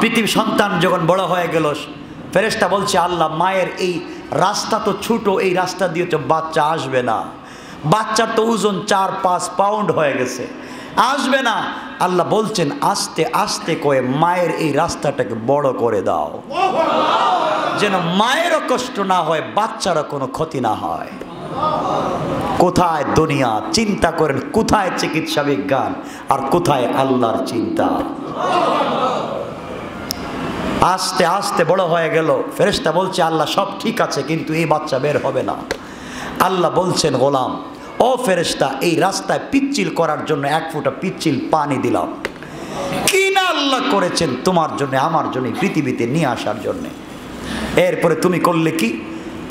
পৃথিবী সন্তান যখন বড় হয়ে গেল, ফেরেশতা বলছে আল্লাহ মায়ের এই রাস্তা তো ছোট, এই রাস্তা দিয়ে তো বাচ্চা আসবে না, বাচ্চার তো ওজন 4-5 পাউন্ড হয়ে গেছে, আসবে না। আল্লাহ বলছেন আস্তে আস্তে করে মায়ের এই রাস্তাটাকে বড় করে দাও, যেন মায়েরও কষ্ট না হয়, বাচ্চারও কোনো ক্ষতি না হয়। কোথায় দুনিয়া? চিন্তা করেন, কোথায় চিকিৎসা বিজ্ঞান আর কোথায় আল্লাহর চিন্তা? আস্তে আস্তে বড় হয়ে গেল। ফেরেশতা বলছে আল্লাহ সব ঠিক আছে, কিন্তু এই বাচ্চা বের হবে না। আল্লাহ বলছেন গোলাম ও ফেরেশতা, এই রাস্তায় পিচ্ছিল করার জন্য 1 ফোঁটা পিচ্ছিল পানি দিলাম। কি না আল্লাহ করেছেন তোমার জন্য, আমার জন্য, পৃথিবীতে নিয়ে আসার জন্য। এরপরে তুমি করলে কি?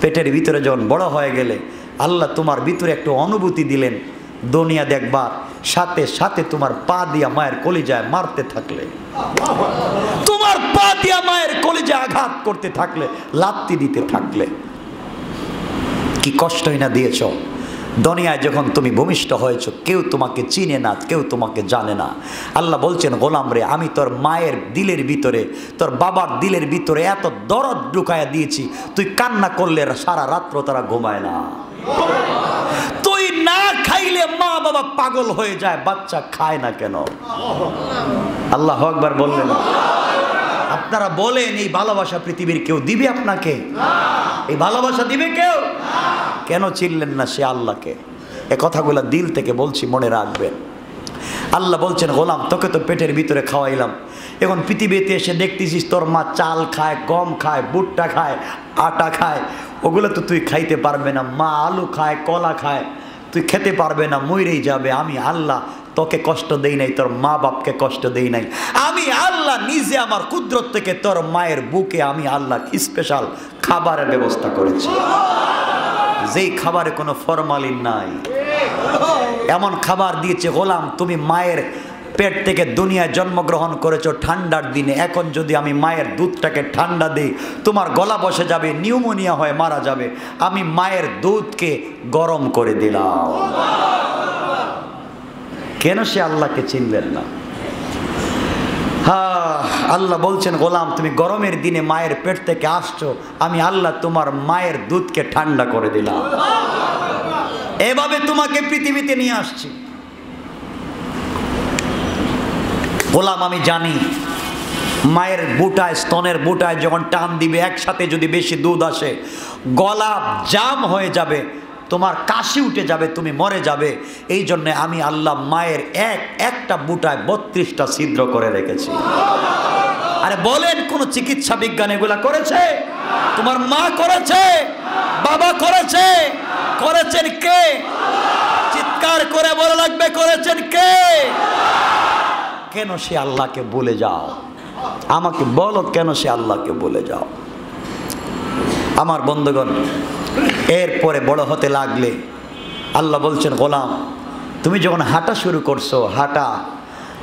পেটের ভিতরে যখন বড় হয়ে গেলে, আল্লাহ তোমার ভিতরে একটু অনুভূতি দিলেন, দুনিয়া দেখবার সাথে সাথে তোমার পা দিয়া মায়ের কলিজায় মারতে থাকলে, তোমার পা দিয়া মায়ের কলিজে আঘাত করতে থাকলে, লাত্তি দিতে থাকলে, কি কষ্টই না দিয়েছ। দুনিয়ায় যখন তুমি ভূমিষ্ঠ হয়েছ, কেউ তোমাকে চিনে না, কেউ তোমাকে জানে না। আল্লাহ বলছেন, গোলাম রে, আমি তোর মায়ের দিলের ভিতরে, তোর বাবার দিলের ভিতরে এত দরদ ঢুকায়া দিয়েছি, তুই কান্না করলে সারা রাত্র তারা ঘুমায় না। তুই না খাইলে মা বাবা পাগল হয়ে যায়, বাচ্চা খায় না কেন? আল্লাহু আকবার বললেন। আপনারা বলেন, এই ভালোবাসা পৃথিবীর কেউ দিবে আপনাকে? এই ভালোবাসা দিবে কেউ? কেন চিনলেন না সে আল্লাহকে? এ কথাগুলো দিল থেকে বলছি, মনে রাখবেন। আল্লাহ বলছেন, গোলাম তোকে তো পেটের ভিতরে খাওয়াইলাম, এখন পৃথিবীতে এসে দেখতেছিস তোর মা চাল খায়, গম খায়, ভুট্টা খায়, আটা খায়, ওগুলো তো তুই খাইতে পারবে না। মা আলু খায়, কলা খায়, তুই খেতে পারবে না, মরেই যাবে। আমি আল্লাহ তোকে কষ্ট দেই নাই, তোর মা বাপকে কষ্ট দেই নাই। আমি আল্লাহ নিজে আমার কুদরত থেকে তোর মায়ের বুকে আমি আল্লাহ স্পেশাল খাবারের ব্যবস্থা করেছি, যেই খাবারে কোনো ফরমালিন নাই। এমন খাবার দিয়েছে, গোলাম তুমি মায়ের পেট থেকে দুনিয়ায় জন্মগ্রহণ করেছো ঠান্ডার দিনে, এখন যদি আমি মায়ের দুধটাকে ঠান্ডা দিই, তোমার গলা বসে যাবে, নিউমোনিয়া হয়ে মারা যাবে। আমি মায়ের দুধকে গরম করে দিলাম। কেন সে আল্লাহকে চিনলেন না? আল্লাহ বলছেন, গোলাম তুমি গরমের দিনে মায়ের পেট থেকে আসছো, আমি আল্লাহ তোমার মায়ের দুধকে ঠান্ডা করে দিলাম। এভাবে তোমাকে পৃথিবীতে নিয়ে আসছি। গোলাম আমি জানি মায়ের বুটায়, স্তনের বুটায় যখন টান দিবে, একসাথে যদি বেশি দুধ আসে, গলা জাম হয়ে যাবে, তোমার কাশি উঠে যাবে, তুমি মরে যাবে। এই জন্যে আমি আল্লাহ মায়ের একটা বুটায় 32টা ছিদ্র করে রেখেছি। আরে বলেন, কোন চিকিৎসা বিজ্ঞান এগুলা করেছে? তোমার মা করেছে, বাবা করেছে, করেছেন কে? চিৎকার করে বলা লাগবে, করেছেন কে? কেন সে আল্লাহকে ভুলে যাও? আমাকে বলো, কেন সে আল্লাহকে ভুলে যাও? আমার বন্ধুগণ, এরপরে বড় হতে লাগলে আল্লাহ বলছেন, গোলাম তুমি যখন হাঁটা শুরু করছো,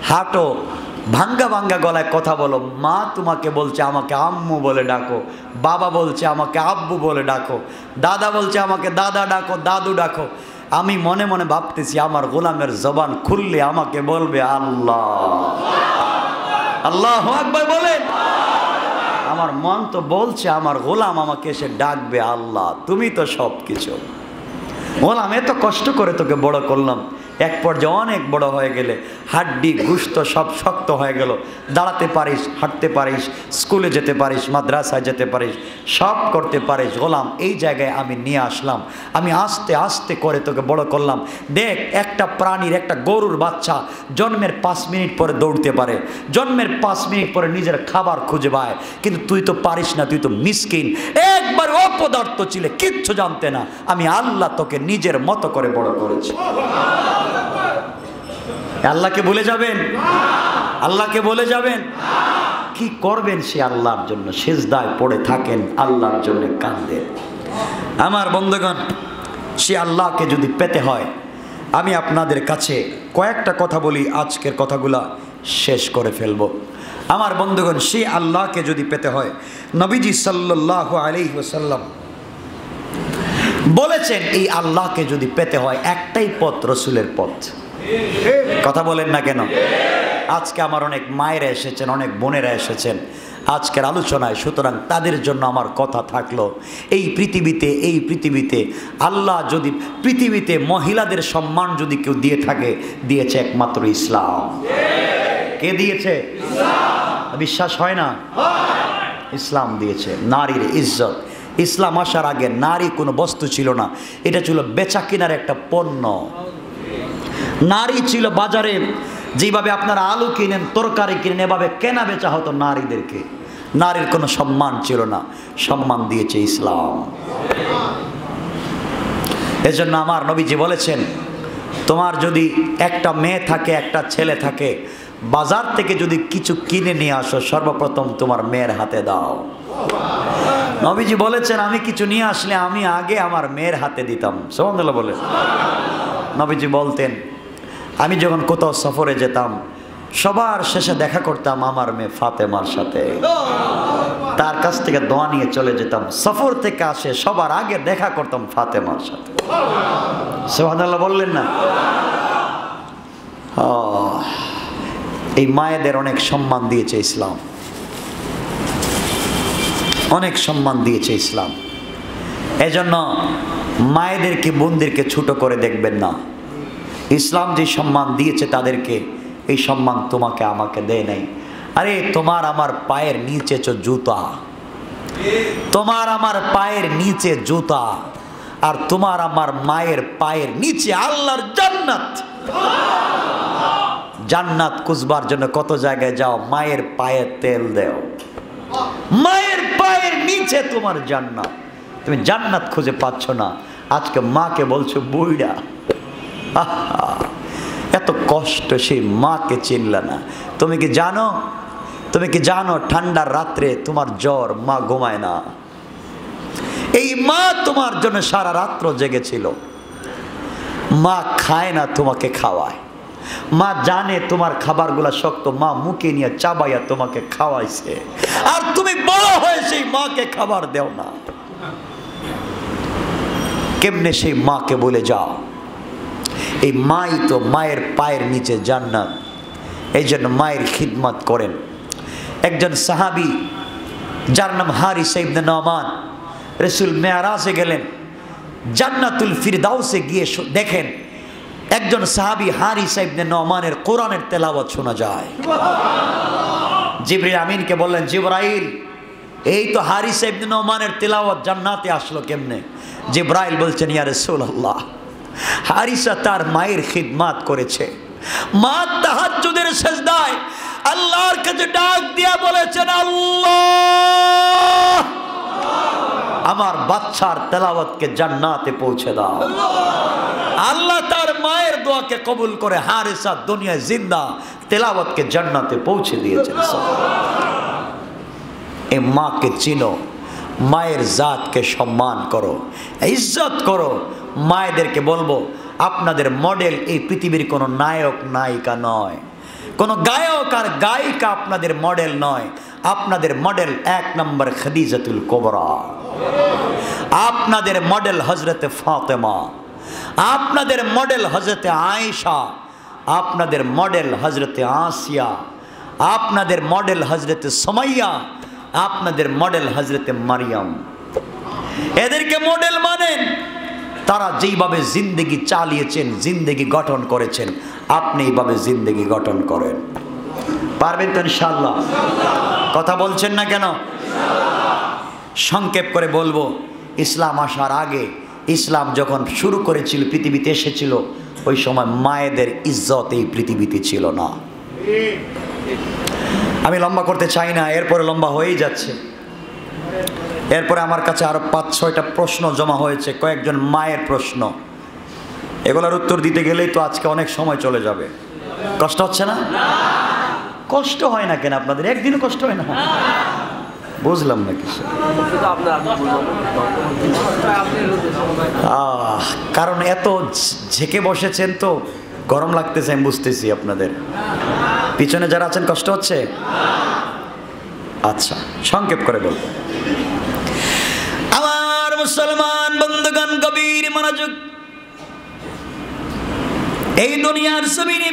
হাঁটো, ভাঙ্গা ভাঙ্গা গলায় কথা বলো। মা তোমাকে বলছে আমাকে আম্মু বলে ডাকো, বাবা বলছে আমাকে আব্বু বলে ডাকো, দাদা বলছে আমাকে দাদা ডাকো, দাদু ডাকো। আমি মনে মনে ভাবতেছি, আমার গোলামের জবান খুললে আমাকে বলবে আল্লাহ। আল্লাহু আকবার বলেন। আমার মন তো বলছে আমার গোলাম আমাকে এসে ডাকবে আল্লাহ, তুমি তো সব কিছু। গোলাম এত কষ্ট করে তোকে বড় করলাম, এক পর্যায়ে অনেক বড় হয়ে গেলে হাড্ডি গুস্ত সব শক্ত হয়ে গেল, দাঁড়াতে পারিস, হাঁটতে পারিস, স্কুলে যেতে পারিস, মাদ্রাসায় যেতে পারিস, সব করতে পারিস। গোলাম এই জায়গায় আমি নিয়ে আসলাম, আমি আস্তে আস্তে করে তোকে বড় করলাম। দেখ, একটা প্রাণীর, একটা গরুর বাচ্চা জন্মের 5 মিনিট পরে দৌড়তে পারে, জন্মের 5 মিনিট পরে নিজের খাবার খুঁজে পায়, কিন্তু তুই তো পারিস না, তুই তো মিসকিন, একবার অপদার্থ ছিলে, কিচ্ছু জানতে না। আমি আল্লাহ তোকে নিজের মতো করে বড় করেছি। আল্লাহকে ভুলে যাবেন? আল্লাহকে ভুলে যাবেন? কি করবেন সে আল্লাহর জন্য? সিজদায় পড়ে থাকেন, আল্লাহর জন্য কাঁদেন। আমার বন্ধুগণ, সে আল্লাহকে যদি পেতে হয়, আমি আপনাদের কাছে কয়েকটা কথা বলি, আজকের কথাগুলা শেষ করে ফেলব। আমার বন্ধুগণ, সে আল্লাহকে যদি পেতে হয়, নবীজি সাল্লাল্লাহু আলাইহি ওয়াসাল্লাম বলেছেন, এই আল্লাহকে যদি পেতে হয় একটাই পথ, রসুলের পথ। কথা বলেন না কেন? আজকে আমার অনেক মায়েরা এসেছেন, অনেক বোনেরা এসেছেন আজকের আলোচনায়, সুতরাং তাদের জন্য আমার কথা থাকলো, এই পৃথিবীতে আল্লাহ যদি পৃথিবীতে মহিলাদের সম্মান যদি কেউ দিয়ে থাকে, দিয়েছে একমাত্র ইসলাম। কে দিয়েছে? বিশ্বাস হয় না? ইসলাম দিয়েছে। নারীর ইজ্জত, ইসলাম আসার আগে নারী কোনো বস্তু ছিল না, এটা ছিল বেচা কেনার একটা পণ্য। নারী ছিল বাজারে, যেভাবে আপনারা আলু কিনেন, তরকারি কিনেন, এভাবে কেনা বেচা হতো নারীদেরকে। নারীর কোনো সম্মান ছিল না, সম্মান দিয়েছে ইসলাম। এজন্য আমার নবীজি বলেছেন, তোমার যদি একটা মেয়ে থাকে, একটা ছেলে থাকে, বাজার থেকে যদি কিছু কিনে নিয়ে আসো, সর্বপ্রথম তোমার মেয়ের হাতে দাও। নবীজি বলেছেন, আমি কিছু নিয়ে আসলে আমি আগে আমার মেয়ের হাতে দিতাম। সুবহানাল্লাহ বলে। নবীজি বলতেন, আমি যখন কোথাও সফরে যেতাম, সবার শেষে দেখা করতাম আমার মেয়ে ফাতেমার সাথে, তার কাছ থেকে দোয়া নিয়ে চলে যেতাম। সফর থেকে আসে সবার আগে দেখা করতাম ফাতেমার সাথে। সুবহানাল্লাহ বললেন না? এই মায়েদের অনেক সম্মান দিয়েছে ইসলাম, অনেক সম্মান দিয়েছে ইসলাম। এজন্য মায়েদেরকে বোনদেরকে ছোট করে দেখবেন না। ইসলাম যে সম্মান দিয়েছে তাদেরকে, এই সম্মান তোমাকে আমাকে দেয় নাই। আরে তোমার আমার পায়ের নিচে জুতা, তোমার আমার পায়ের নিচে জুতা, আর তোমার আমার মায়ের পায়ের নিচে আল্লাহর জান্নাত। জান্নাত খুঁজবার জন্য কত জায়গায় যাও, মায়ের পায়ে তেল দেও, মায়ের পায়ের নিচে তোমার জান্নাত। তুমি জান্নাত খুঁজে পাচ্ছ না, আজকে মাকে বলছো বুইড়া। এত কষ্ট, সেই মাকে চিনলে না। তুমি কি জানো, তুমি কি জানো ঠান্ডার রাত্রে তোমার জ্বর, মা ঘুমায় না। এই মা তোমার জন্য সারা রাত্র জেগেছিল। মা খায় না, তোমাকে খাওয়ায়। মা জানে তোমার খাবারগুলা শক্ত, মা মুখে নিয়ে চাবাইয়া তোমাকে খাওয়াইছে, আর তুমি বড় হয়ে সেই মাকে খাবার দেও না। কেমনে সেই মাকে বলে যাও? এই মাই তো মায়ের পায়ের নিচে জান্নাত। এই জন্য মায়ের খিদমত করেন। একজন সাহাবী যার নাম হারিসা ইবনে নুমান, রাসূল মেরাজে গেলেন, জান্নাতুল ফিরদাউসে গিয়ে দেখেন একজন সাহাবী হারিসা ইবনে নুমানের কোরআনের তেলাওয়াত শোনা যায়। জিবরিল আমিনকে বললেন, জিবরাইল, এই তো হারিসা ইবনে নুমানের তেলাওয়াত জান্নাতে আসলো কেমনে? জিবরাইল বলছেন, ইয়া রাসূলুল্লাহ, হারিসা তার মায়ের খিদমত করেছে। মা তাহাজ্জুদের সিজদায় আল্লাহর কাছে ডাক দিয়া বলেছেন, আল্লাহ আমার বাচ্চার তেলাওয়াতকে জান্নাতে পৌঁছে দাও। আল্লাহ তার মায়ের দোয়াকে কবুল করে হারিসা দুনিয়ায় জিন্দা, তেলাওয়াতকে জান্নাতে পৌঁছে দিয়েছেন। এই মাকে চিনো, মায়ের জাতকে সম্মান করো, ইজ্জত করো। মায়েদেরকে বলবো, আপনাদের মডেল এই পৃথিবীর কোনো নায়ক নায়িকা নয়, কোনো গায়ক আর গায়িকা আপনাদের মডেল নয়। আপনাদের মডেল 1 নম্বর খাদিজাতুল কুবরা, আপনাদের মডেল হযরতে ফাতেমা, আপনাদের মডেল হযরতে আয়েশা, আপনাদের মডেল হযরতে আসিয়া, আপনাদের মডেল হযরতে সুমাইয়া, আপনাদের মডেল হযরতে মারিয়াম। এদেরকে মডেল মানেন। তারা যেইভাবে জিন্দেগি চালিয়েছেন, জিন্দেগি গঠন করেছেন, আপনি এইভাবে জিন্দেগি গঠন করেন। পারবেন তো ইনশাআল্লাহ? কথা বলছেন না কেন? সংক্ষেপ করে বলবো, ইসলাম আসার আগে, ইসলাম যখন শুরু করেছিল, পৃথিবীতে এসেছিল, ওই সময় মায়েদের ইজ্জত এই পৃথিবীতে ছিল না। আমি লম্বা করতে চাই না, এরপরে লম্বা হয়েই যাচ্ছে। এরপরে আমার কাছে আরো 5-6টা প্রশ্ন জমা হয়েছে, কয়েকজন মায়ের প্রশ্ন। এগুলোর উত্তর দিতে গেলেই তো আজকে অনেক সময় চলে যাবে। কষ্ট হচ্ছে না? কষ্ট হয় না কেন আপনাদের? একদিনও কষ্ট হয় না? বুঝলাম না কিছু। কারণ এত ঝেঁকে বসেছেন তো গরম লাগতেছে, আমি বুঝতেছি। আপনাদের পিছনে যারা আছেন কষ্ট হচ্ছে? আচ্ছা, সংক্ষেপ করে বলবো। আমার মুসলমান বন্ধুগণ, গভীর মনোযোগ। এই দুনিয়ার জমিনে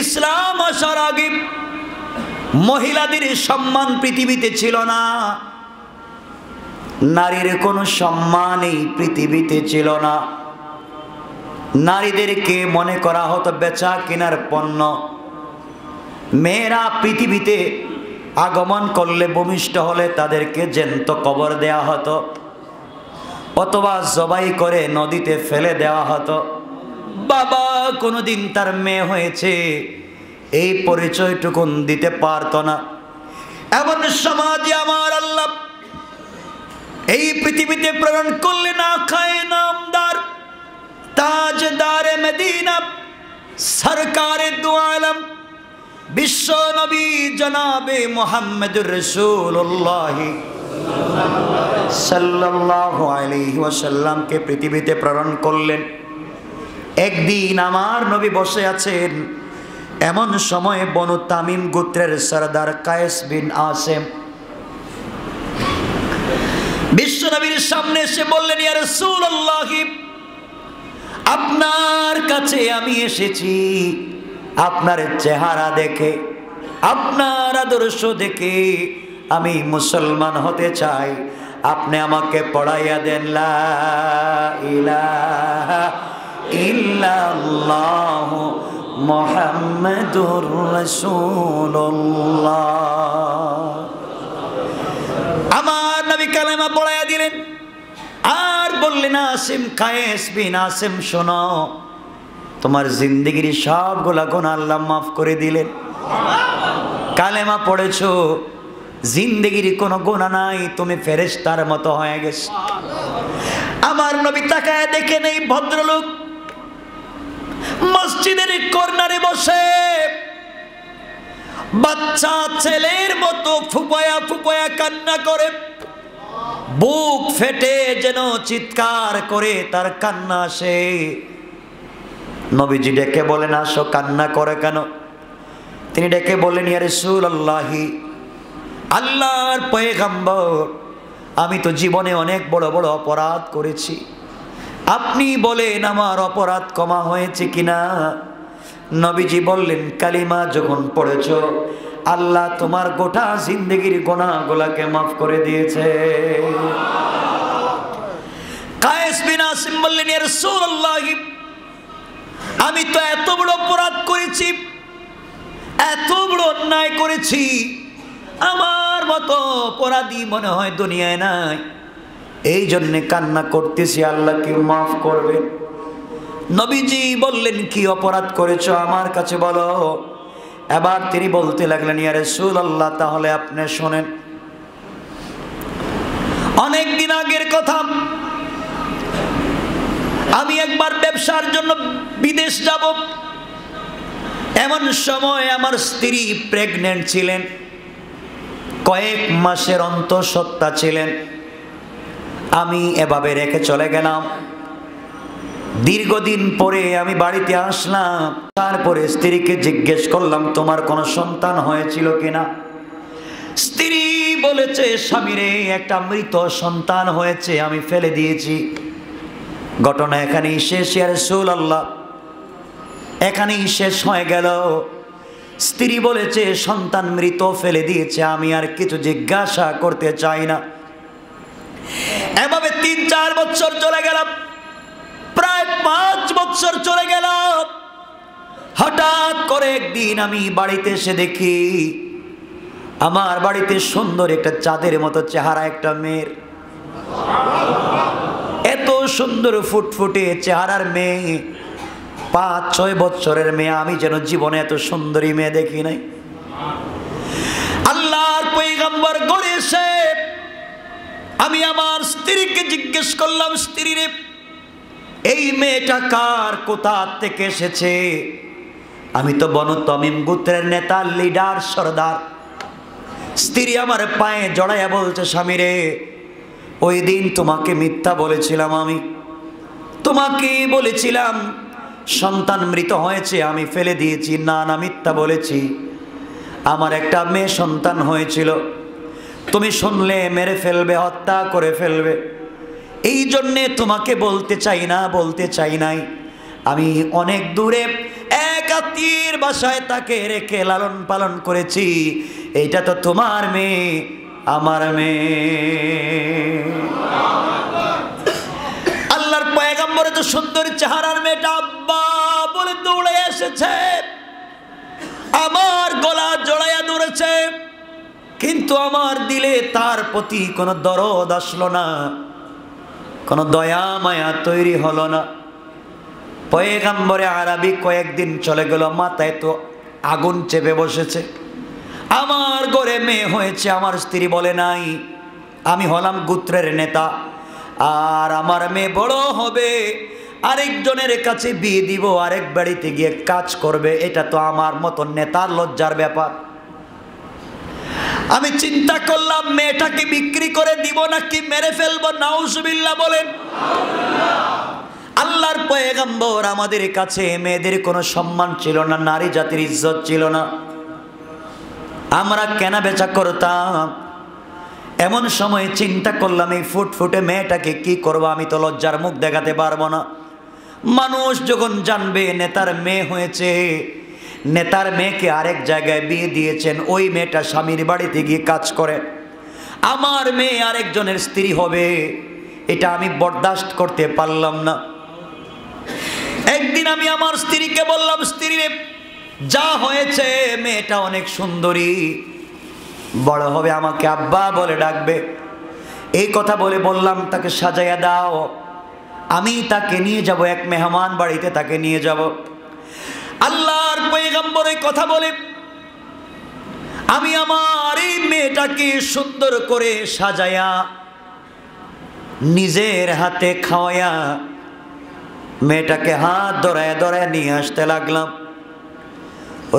ইসলাম আসার আগে মহিলাদের সম্মান পৃথিবীতে ছিল না, নারীর কোনো সম্মান এই পৃথিবীতে ছিল না। নারীদেরকে মনে করা হতো বেচা কেনার পণ্য। মেয়েরা পৃথিবীতে আগমন করলে, ভূমিষ্ঠ হলে তাদেরকে জ্যান্ত কবর দেয়া হতো, অথবা জবাই করে নদীতে ফেলে দেওয়া হতো। বাবা কোনোদিন তার মেয়ে হয়েছে এই পরিচয়টুকুন দিতে পারতো না। এমন সমাজে আমার আল্লাহ এই পৃথিবীতে প্রেরণ করলেন আখায়ে নামদার, তাজদারে মদিনা, সরকারে দু আলম, বিশ্ব নবী জনাবে মুহাম্মদুর রাসূলুল্লাহ সাল্লাল্লাহু আলাইহি ওয়াসাল্লামকে পৃথিবীতে প্রেরণ করলেন। একদিন আমার নবী বসে আছেন, এমন সময় বনু তামিম গোত্রের সরদার কায়েস বিন আসেম বিশ্বনবীর সামনে এসে বললেন, ইয়া রাসূলুল্লাহ, আপনার কাছে আমি এসেছি আপনার চেহারা দেখে, আপনার আদর্শ দেখে আমি মুসলমান হতে চাই, আপনি আমাকে পড়াইয়া দেন লা ইলাহা ইল্লাল্লাহ মুহাম্মাদুর রাসূলুল্লাহ। আমার নবী কালেমা পড়াইয়া দিলেন আর বললেন, আসিম, কায়েস বিন আসিম, শোনো, তোমার জিন্দেগির সবগুলা গুনাহ আল্লাহ মাফ করে দিলেন। কালেমা পড়েছো, জিন্দেগির কোনো গুনাহ নাই, তুমি ফেরেশতার মতো হয়ে গেছো। আমার নবী তাকায় দেখে নেই ভদ্রলোক মসজিদের কর্নারে বসে বাচ্চা ছেলের মতো ফুপায়া ফুপায়া কান্না করে, বুক ফেটে যেন চিৎকার করে তার কান্না আসে। নবীজি ডেকে বলেন, আসো, কান্না করে কেন? তিনি ডেকে বললেন, ইয়া রাসূলুল্লাহ, আল্লাহর পয়গম্বর, আমি তো জীবনে অনেক বড় বড় অপরাধ করেছি, আপনি বলেন আমার অপরাধ ক্ষমা হয়েছে কিনা? নবীজি বললেন, কালিমা যখন পড়েছ আল্লাহ তোমার গোটা জিন্দেগির গুনাহগুলোকে মাফ করে দিয়েছে। কায়েস বিন আসিম বললেন, ইয়া রাসূলুল্লাহ, আমি তো এত বড় অপরাধ করেছি, এত বড় অন্যায় করেছি, আমার মতো অপরাধী মনে হয় দুনিয়ায় নাই, এই জন্যে কান্না করতেছি, আল্লাহ কি মাফ করবেন? নবীজি বললেন, কি অপরাধ করেছো আমার কাছে বলো। এবার তিনি বলতে লাগলেন, ইয়া রাসূলুল্লাহ, তাহলে আপনি শোনেন, অনেক দিন আগের কথা, আমি একবার ব্যবসার জন্য বিদেশ যাব, এমন সময় আমার স্ত্রী প্রেগন্যান্ট ছিলেন, কয়েক মাসের অন্তঃসত্ত্বা ছিলেন। আমি এভাবে রেখে চলে গেলাম। দীর্ঘদিন পরে আমি বাড়িতে আসলাম, তারপরে স্ত্রীকে জিজ্ঞেস করলাম, তোমার কোনো সন্তান হয়েছিল কিনা? স্ত্রী বলেছে, স্বামীরে, একটা মৃত সন্তান হয়েছে, আমি ফেলে দিয়েছি। ঘটনা এখানেই শেষ, ইয়া রাসূলুল্লাহ, এখানেই শেষ হয়ে গেল। স্ত্রী বলেছে, সন্তান মৃত, ফেলে দিয়েছে, আমি আর কিছু জিজ্ঞাসা করতে চাই না। এভাবে ৩-৪ বছর চলে গেল, প্রায় ৫ বছর চলে গেল। হঠাৎ করে একদিন আমি বাড়িতে এসে দেখি, আমার বাড়িতে সুন্দর একটা চাঁদের মতো চেহারা একটা মেয়ের, এত সুন্দর ফুটফুটে চেহারার মেয়ে, ৫-৬ বছরের মেয়ে, আমি যেন জীবনে এত সুন্দরী মেয়ে দেখি নাই। আল্লাহর পয়গম্বর গড়ে এসে আমি আমার স্ত্রীকে জিজ্ঞেস করলাম, স্ত্রী রে, এই মেয়েটা কার, কোথা থেকে এসেছে? আমি তো বনু তামিম গোত্রের নেতা, লিডার, সরদার। স্ত্রী আমার পায়ে জড়াইয়া বলছে, স্বামী রে, ওই দিন তোমাকে মিথ্যা বলেছিলাম, আমি তোমাকে বলেছিলাম সন্তান মৃত হয়েছে, আমি ফেলে দিয়েছি। না না, মিথ্যা বলেছি, আমার একটা মেয়ে সন্তান হয়েছিল, তুমি শুনলে মেরে ফেলবে, হত্যা করে ফেলবে, এই জন্যে তোমাকে বলতে চাই নাই। আমি অনেক দূরে এক আত্মীয়ের বাসায় তাকে রেখে লালন পালন করেছি, এইটা তো তোমার মেয়ে, আমার মেয়ে। আল্লাহর পয়গম্বর তো সুন্দর চেহারার মেয়েটা আব্বা বলে দৌড়ে এসেছে, আমার গলা জড়াইয়া ধরেছে, কিন্তু আমার দিলে তার প্রতি কোনো দরদ আসলো না, কোনো দয়া মায়া তৈরি হলো না। পয়গম্বরে আরবি কয়েকদিন চলে গেল, মাথায় তো আগুন চেপে বসেছে। আমার ঘরে মেয়ে হয়েছে, আমার স্ত্রী বলে নাই, আমি হলাম গোত্রের নেতা, আর আমার মেয়ে বড় হবে, আরেকজনের কাছে বিয়ে দিব, আরেক বাড়িতে গিয়ে কাজ করবে, এটা তো আমার মতো নেতার লজ্জার ব্যাপার। আমি চিন্তা করলাম, মেয়েটাকে বিক্রি করে দিব নাকি মেরে ফেলবো? নাউজুবিল্লাহ বলেন। আল্লাহ আল্লাহর পয়গম্বর আমাদের কাছে মেয়েদের কোনো সম্মান ছিল না, নারী জাতির ইজ্জত ছিল না, আমরা কেনা বেচা করতাম। এমন সময় চিন্তা করলাম এই ফুটফুটে মেয়েটাকে কি করব, আমি তো লজ্জার মুখ দেখাতে পারবো না। মানুষ যখন জানবে নেতার মেয়ে হয়েছে, নেতার মেয়েকে আরেক জায়গায় বিয়ে দিয়েছেন, ওই মেয়েটা স্বামীর বাড়িতে গিয়ে কাজ করে, আমার মেয়ে আরেকজনের স্ত্রী হবে, এটা আমি বরদাস্ত করতে পারলাম না। একদিন আমি আমার স্ত্রীকে বললাম, স্ত্রী যা হয়েছে মেয়েটা অনেক সুন্দরী, বড় হবে আমাকে আব্বা বলে ডাকবে, এই কথা বলে বললাম তাকে সাজাইয়া দাও, আমি তাকে নিয়ে যাব, এক মেহমান বাড়িতে তাকে নিয়ে যাব। আল্লাহর পয়গম্বর এই কথা বলে আমি আমার এই মেয়েটাকে সুন্দর করে সাজায়া নিজের হাতে খাওয়ায়া মেয়েটাকে হাত ধরায় ধরায় নিয়ে আসতে লাগলাম।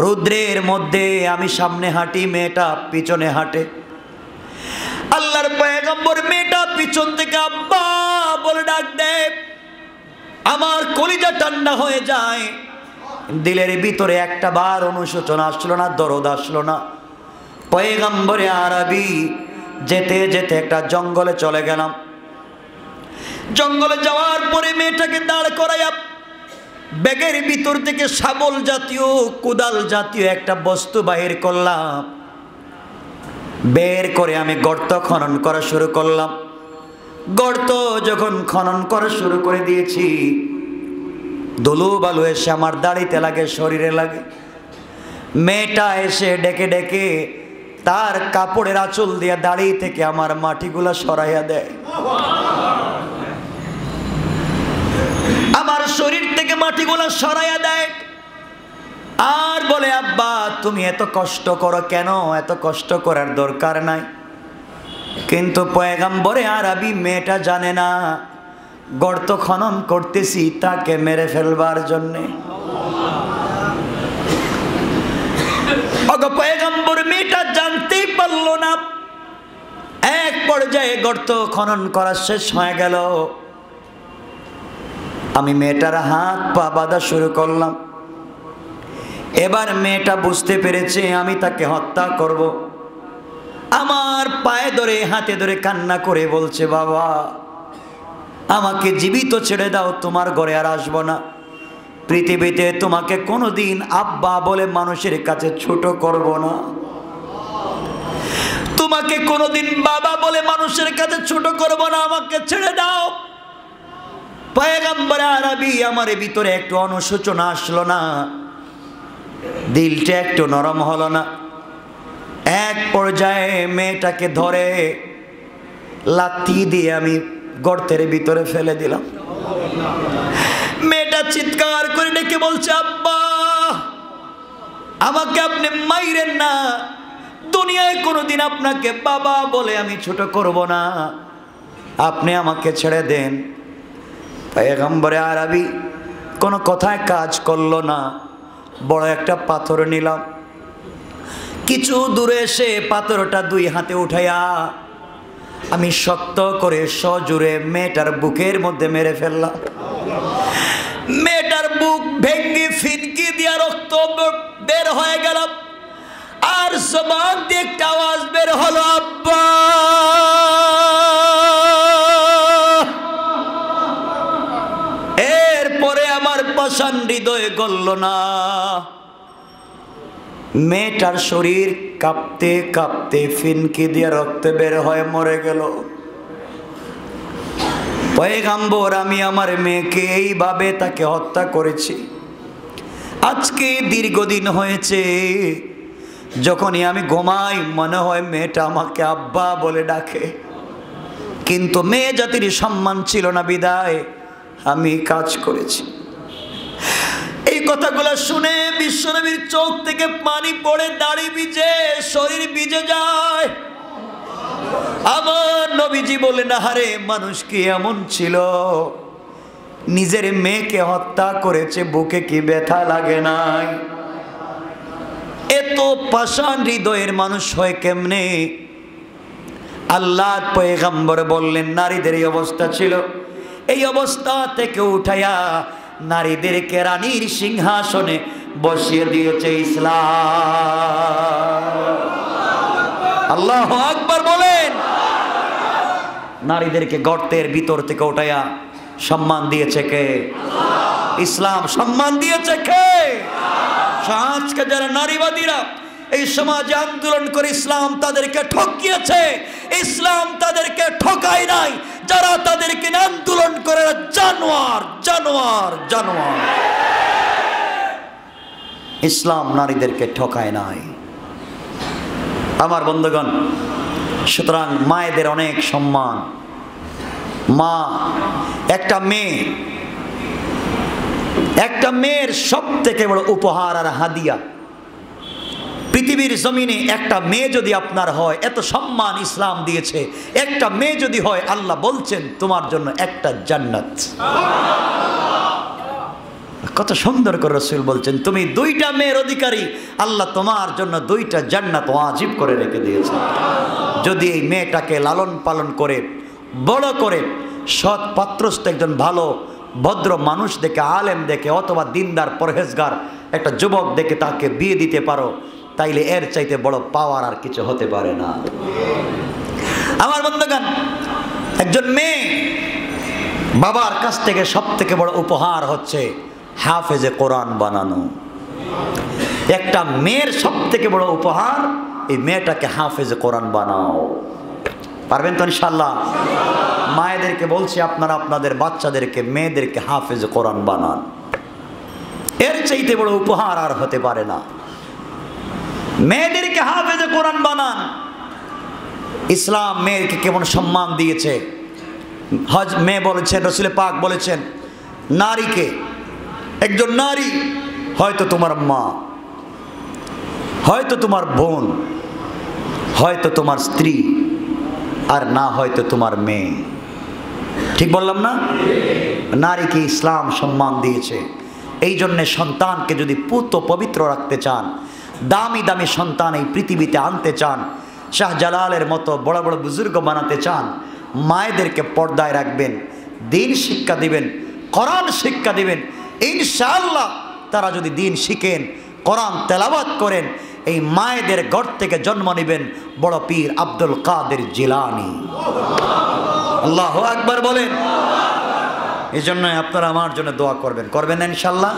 রৌদ্রের মধ্যে আমি সামনে হাঁটি, মেয়েটা পিছনে হাঁটে। আল্লাহর পয়গম্বর মেয়েটা পিছন থেকে আব্বা বলে ডাক দেয়, আমার কলিজা ঠান্ডা হয়ে যায়, দিলের ভিতরে একটা বার অনুশোচনা আসলো না, দরদ আসলো না। পয়গম্বরে আরবি যেতে যেতে একটা জঙ্গলে চলে গেলাম। জঙ্গলে যাওয়ার পরে মেয়েটাকে দাঁড় করাইয়া ব্যাগের ভিতর থেকে শাবল জাতীয়, কোদাল জাতীয় একটা বস্তু বাহির করলাম। বের করে আমি গর্ত খনন করা শুরু করলাম। গর্ত যখন খনন করা শুরু করে দিয়েছি, ধুলো বালু এসে আমার দাড়িতে লাগে, শরীরে লাগে। মেয়েটা এসে ডেকে ডেকে তার কাপড়ের আঁচল দিয়ে দাড়ি থেকে আমার মাটিগুলা সরাইয়া দেয়, আমার শরীর থেকে মাটিগুলা সরাইয়া দেয়, আর বলে আব্বা তুমি এত কষ্ট করো কেন, এত কষ্ট করার দরকার নাই। কিন্তু পয়গম্বরে আরবি মেয়েটা জানে না গর্ত খনন করতেছি তাকে মেরে ফেলবার জন্যে। পয়গম্বর মেয়েটা জানতেই পারল না। এক পর্যায়ে গর্ত খনন করা শেষ হয়ে গেল, আমি মেয়েটার হাত পা বাঁধা শুরু করলাম। এবার মেয়েটা বুঝতে পেরেছে আমি তাকে হত্যা করব। আমার পায়ে ধরে হাতে ধরে কান্না করে বলছে, বাবা আমাকে জীবিত ছেড়ে দাও, তোমার ঘরে আর আসবো না। পৃথিবীতে তোমাকে কোনোদিন আব্বা বলে মানুষের কাছে ছোট করব না, তোমাকে কোনোদিন বাবা বলে মানুষের কাছে ছোট করব না, আমাকে ছেড়ে দাও। পয়গম্বর আরবি আমার ভিতরে একটু অনুশোচনা আসলো না, দিলটা একটু নরম হলো না। এক পর্যায়ে মেয়েটাকে ধরে লাথি দিয়ে আমি গর্তের ভিতরে ফেলে দিলাম। মেয়েটা চিৎকার করে ডেকে বলছে, আব্বা আমাকে আপনি মাইরেন না, দুনিয়ায় কোনোদিন আপনাকে বাবা বলে আমি ছোট করব না, আপনি আমাকে ছেড়ে দেন। পয়গম্বরে আরবি কোনো কথায় কাজ করলো না। বড় একটা পাথর নিলাম, কিছু দূরে এসে পাথরটা দুই হাতে উঠাইয়া আমি শক্ত করে সজোরে মেয়েটার বুকের মধ্যে মেরে ফেললাম। মেয়েটার বুক ভেঙ্গে ফিনকি দিয়া রক্ত বের হয়ে গেল, আর জবান দিয়ে একটা আওয়াজ বের হলো, আব্বা। এরপরে আমার পাষাণ হৃদয়ে গলল না। মেয়েটার শরীর কাঁপতে কাঁপতে ফিনকি দিয়ে রক্ত বের হয়ে মরে গেল। পয়গম্বর আমি আমার মেয়েকে এইভাবে তাকে হত্যা করেছি। আজকে দীর্ঘদিন হয়েছে, যখনই আমি ঘুমাই মনে হয় মেয়েটা আমাকে আব্বা বলে ডাকে, কিন্তু মেয়ে জাতির সম্মান ছিল না বিদায় আমি কাজ করেছি। এই কথাগুলো শুনে বিশ্বনবীর চোখ থেকে পানি পড়ে, দাড়ি ভিজে, শরীর ভিজে যায়। আমার নবীজি বলেন, আহারে মানুষ কি এমন ছিল, নিজের মেয়েকে হত্যা করেছে, বুকে কি ব্যথা লাগে নাই? এত পাষাণ হৃদয়ের মানুষ হয় কেমনে? আল্লাহর পয়গম্বর বললেন নারীদের এই অবস্থা ছিল। এই অবস্থা থেকে উঠাইয়া নারীদেরকে রানীর সিংহাসনে বসিয়ে দিয়েছে ইসলাম। আল্লাহু আকবার বলেন। নারীদেরকে গর্তের ভিতর থেকে উঠাইয়া সম্মান দিয়েছে কে? ইসলাম। সম্মান দিয়েছে কে? আজকে যারা নারীবাদীরা এই সমাজে আন্দোলন করে ইসলাম তাদেরকে ঠকিয়েছে, ইসলাম তাদেরকে ঠকায় নাই। যারা তাদেরকে আন্দোলন করে জানোয়ার জানোয়ার জানোয়ার। ইসলাম নারীদেরকে ঠকায় নাই আমার বন্ধুগণ। সুতরাং মায়েদের অনেক সম্মান। মা একটা মেয়ের সব থেকে বড় উপহার আর হাদিয়া। পৃথিবীর জমিনে একটা মেয়ে যদি আপনার হয়, এত সম্মান ইসলাম দিয়েছে, একটা মেয়ে যদি হয় আল্লাহ বলছেন তোমার জন্য একটা জান্নাত। কত সুন্দর করে রাসূল বলছেন তুমি দুইটা মেয়ের অধিকারী, আল্লাহ তোমার জন্য দুইটা জান্নাত ওয়াজিব করে রেখে দিয়েছে। যদি এই মেয়েটাকে লালন পালন করে বড় করে সৎ পাত্রস্থ একজন ভালো ভদ্র মানুষ দেখে, আলেম দেখে, অথবা দিনদার পরহেজগার একটা যুবক দেখে তাকে বিয়ে দিতে পারো, তাইলে এর চাইতে বড় পাওয়ার আর কিছু হতে পারে না আমার বন্ধুগণ। একজন মেয়ে বাবার কাছ থেকে সব থেকে বড় উপহার হচ্ছে হাফেজে কোরআন বানানো। একটা মেয়ের সব থেকে বড় উপহার এই মেয়েটাকে হাফেজে কোরআন বানাও। পারবেন তো ইনশাআল্লাহ? মায়েদেরকে বলছি আপনারা আপনাদের বাচ্চাদেরকে মেয়েদেরকে হাফেজে কোরআন বানান। এর চাইতে বড় উপহার আর হতে পারে না। মেয়েদেরকে হাফেজে কোরআন বানান। ইসলাম মেয়েকে কেমন সম্মান দিয়েছে। মেয়ে বলেছেন, রাসূল পাক বলেছেন নারীকে, একজন নারী হয়তো তোমার মা, হয়তো তোমার বোন, হয়তো তোমার স্ত্রী, আর না হয়তো তোমার মেয়ে। ঠিক বললাম না? নারীকে ইসলাম সম্মান দিয়েছে। এই জন্যে সন্তানকে যদি পুত পবিত্র রাখতে চান, দামি দামি সন্তান এই পৃথিবীতে আনতে চান, শাহজালালের মতো বড় বড় বুজুর্গ বানাতে চান, মায়েদেরকে পর্দায় রাখবেন, দিন শিক্ষা দিবেন, কোরআন শিক্ষা দিবেন। ইনশাআল্লাহ তারা যদি দিন শিখেন, কোরআন তেলাওয়াত করেন, এই মায়েদের ঘর থেকে জন্ম নেবেন বড় পীর আব্দুল কাদের জিলানী। আল্লাহু আকবার বলেন। এই জন্য আপনারা আমার জন্য দোয়া করবেন, করবেন না ইনশাআল্লাহ?